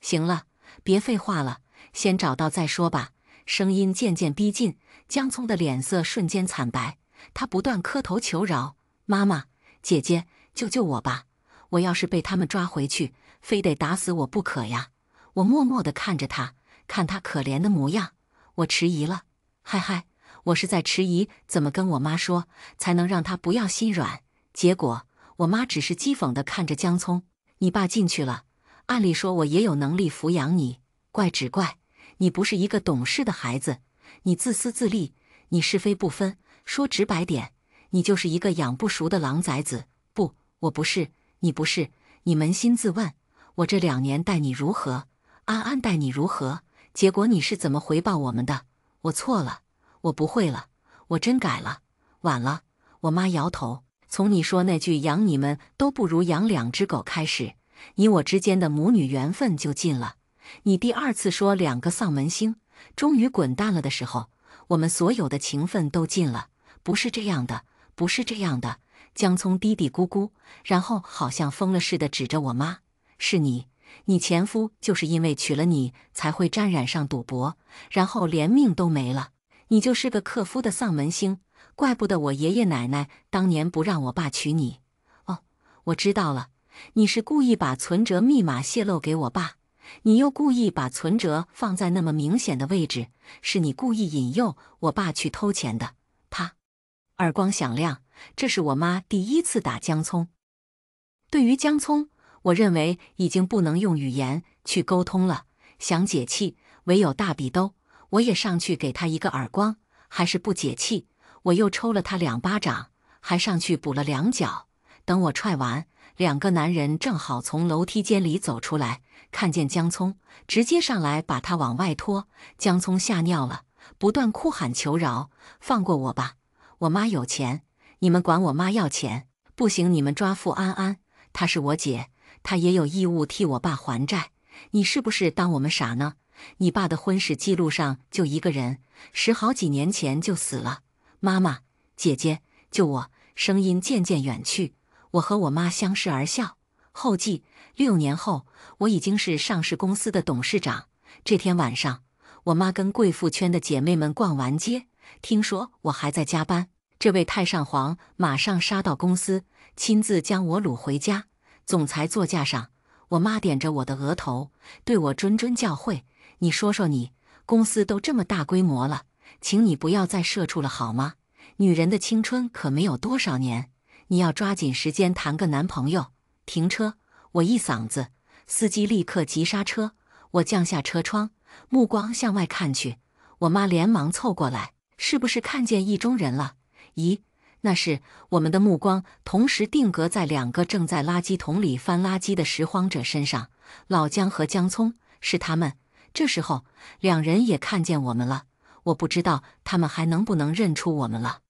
行了，别废话了，先找到再说吧。声音渐渐逼近，江聪的脸色瞬间惨白，他不断磕头求饶：“妈妈，姐姐，救救我吧！我要是被他们抓回去，非得打死我不可呀！”我默默地看着他，看他可怜的模样，我迟疑了。嗨嗨，我是在迟疑怎么跟我妈说，才能让她不要心软。结果我妈只是讥讽地看着江聪：“你爸进去了，按理说我也有能力抚养你，怪只怪你不是一个懂事的孩子，你自私自利，你是非不分，说直白点，你就是一个养不熟的狼崽子。不，我不是，你不是，你扪心自问，我这2年待你如何？安安待你如何？结果你是怎么回报我们的？我错了，我不会了，我真改了。晚了。”我妈摇头，从你说那句养你们都不如养2只狗开始，你我之间的母女缘分就尽了。你第2次说2个丧门星终于滚蛋了的时候，我们所有的情分都尽了。不是这样的，不是这样的。江聪嘀嘀咕咕，然后好像疯了似的指着我妈：“是你前夫就是因为娶了你才会沾染上赌博，然后连命都没了。你就是个克夫的丧门星，怪不得我爷爷奶奶当年不让我爸娶你。哦，我知道了，你是故意把存折密码泄露给我爸，你又故意把存折放在那么明显的位置，是你故意引诱我爸去偷钱的。”啪！耳光响亮，这是我妈第一次打江聪。对于江聪，我认为已经不能用语言去沟通了，想解气，唯有大笔兜。我也上去给他一个耳光，还是不解气，我又抽了他2巴掌，还上去补了2脚。等我踹完，2个男人正好从楼梯间里走出来，看见江聪，直接上来把他往外拖。江聪吓尿了，不断哭喊求饶：“放过我吧，我妈有钱，你们管我妈要钱，不行你们抓付安安，她是我姐，她也有义务替我爸还债。你是不是当我们傻呢？你爸的婚史记录上就一个人，10好几年前就死了。妈妈，姐姐，救我！”声音渐渐远去。我和我妈相视而笑。后记：6年后，我已经是上市公司的董事长。这天晚上，我妈跟贵妇圈的姐妹们逛完街，听说我还在加班，这位太上皇马上杀到公司，亲自将我掳回家。总裁座驾上，我妈点着我的额头，对我谆谆教诲：“你说说你，公司都这么大规模了，请你不要再社畜了好吗？女人的青春可没有多少年，你要抓紧时间谈个男朋友。”停车！我一嗓子，司机立刻急刹车。我降下车窗，目光向外看去，我妈连忙凑过来：“是不是看见意中人了？”“咦，那是。”我们的目光同时定格在2个正在垃圾桶里翻垃圾的拾荒者身上，老姜和江聪，是他们。这时候2人也看见我们了，我不知道他们还能不能认出我们了。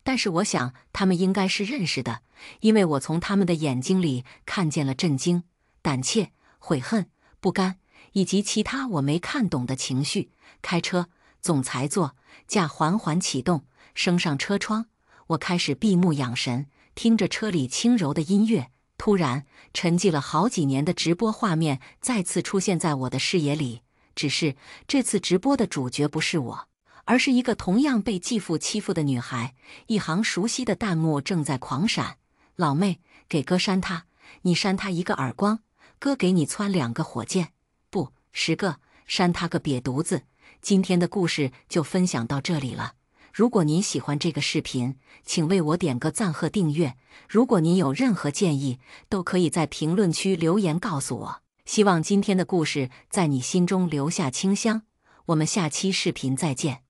但是我想他们应该是认识的，因为我从他们的眼睛里看见了震惊、胆怯、悔恨、不甘，以及其他我没看懂的情绪。开车，总裁座，驾缓缓启动，升上车窗。我开始闭目养神，听着车里轻柔的音乐。突然，沉寂了好几年的直播画面再次出现在我的视野里，只是这次直播的主角不是我，而是一个同样被继父欺负的女孩。一行熟悉的弹幕正在狂闪：“老妹，给哥扇他，你扇他1个耳光，哥给你窜2个火箭，不10个，扇他个瘪犊子。”今天的故事就分享到这里了。如果您喜欢这个视频，请为我点个赞和订阅。如果您有任何建议，都可以在评论区留言告诉我。希望今天的故事在你心中留下清香。我们下期视频再见。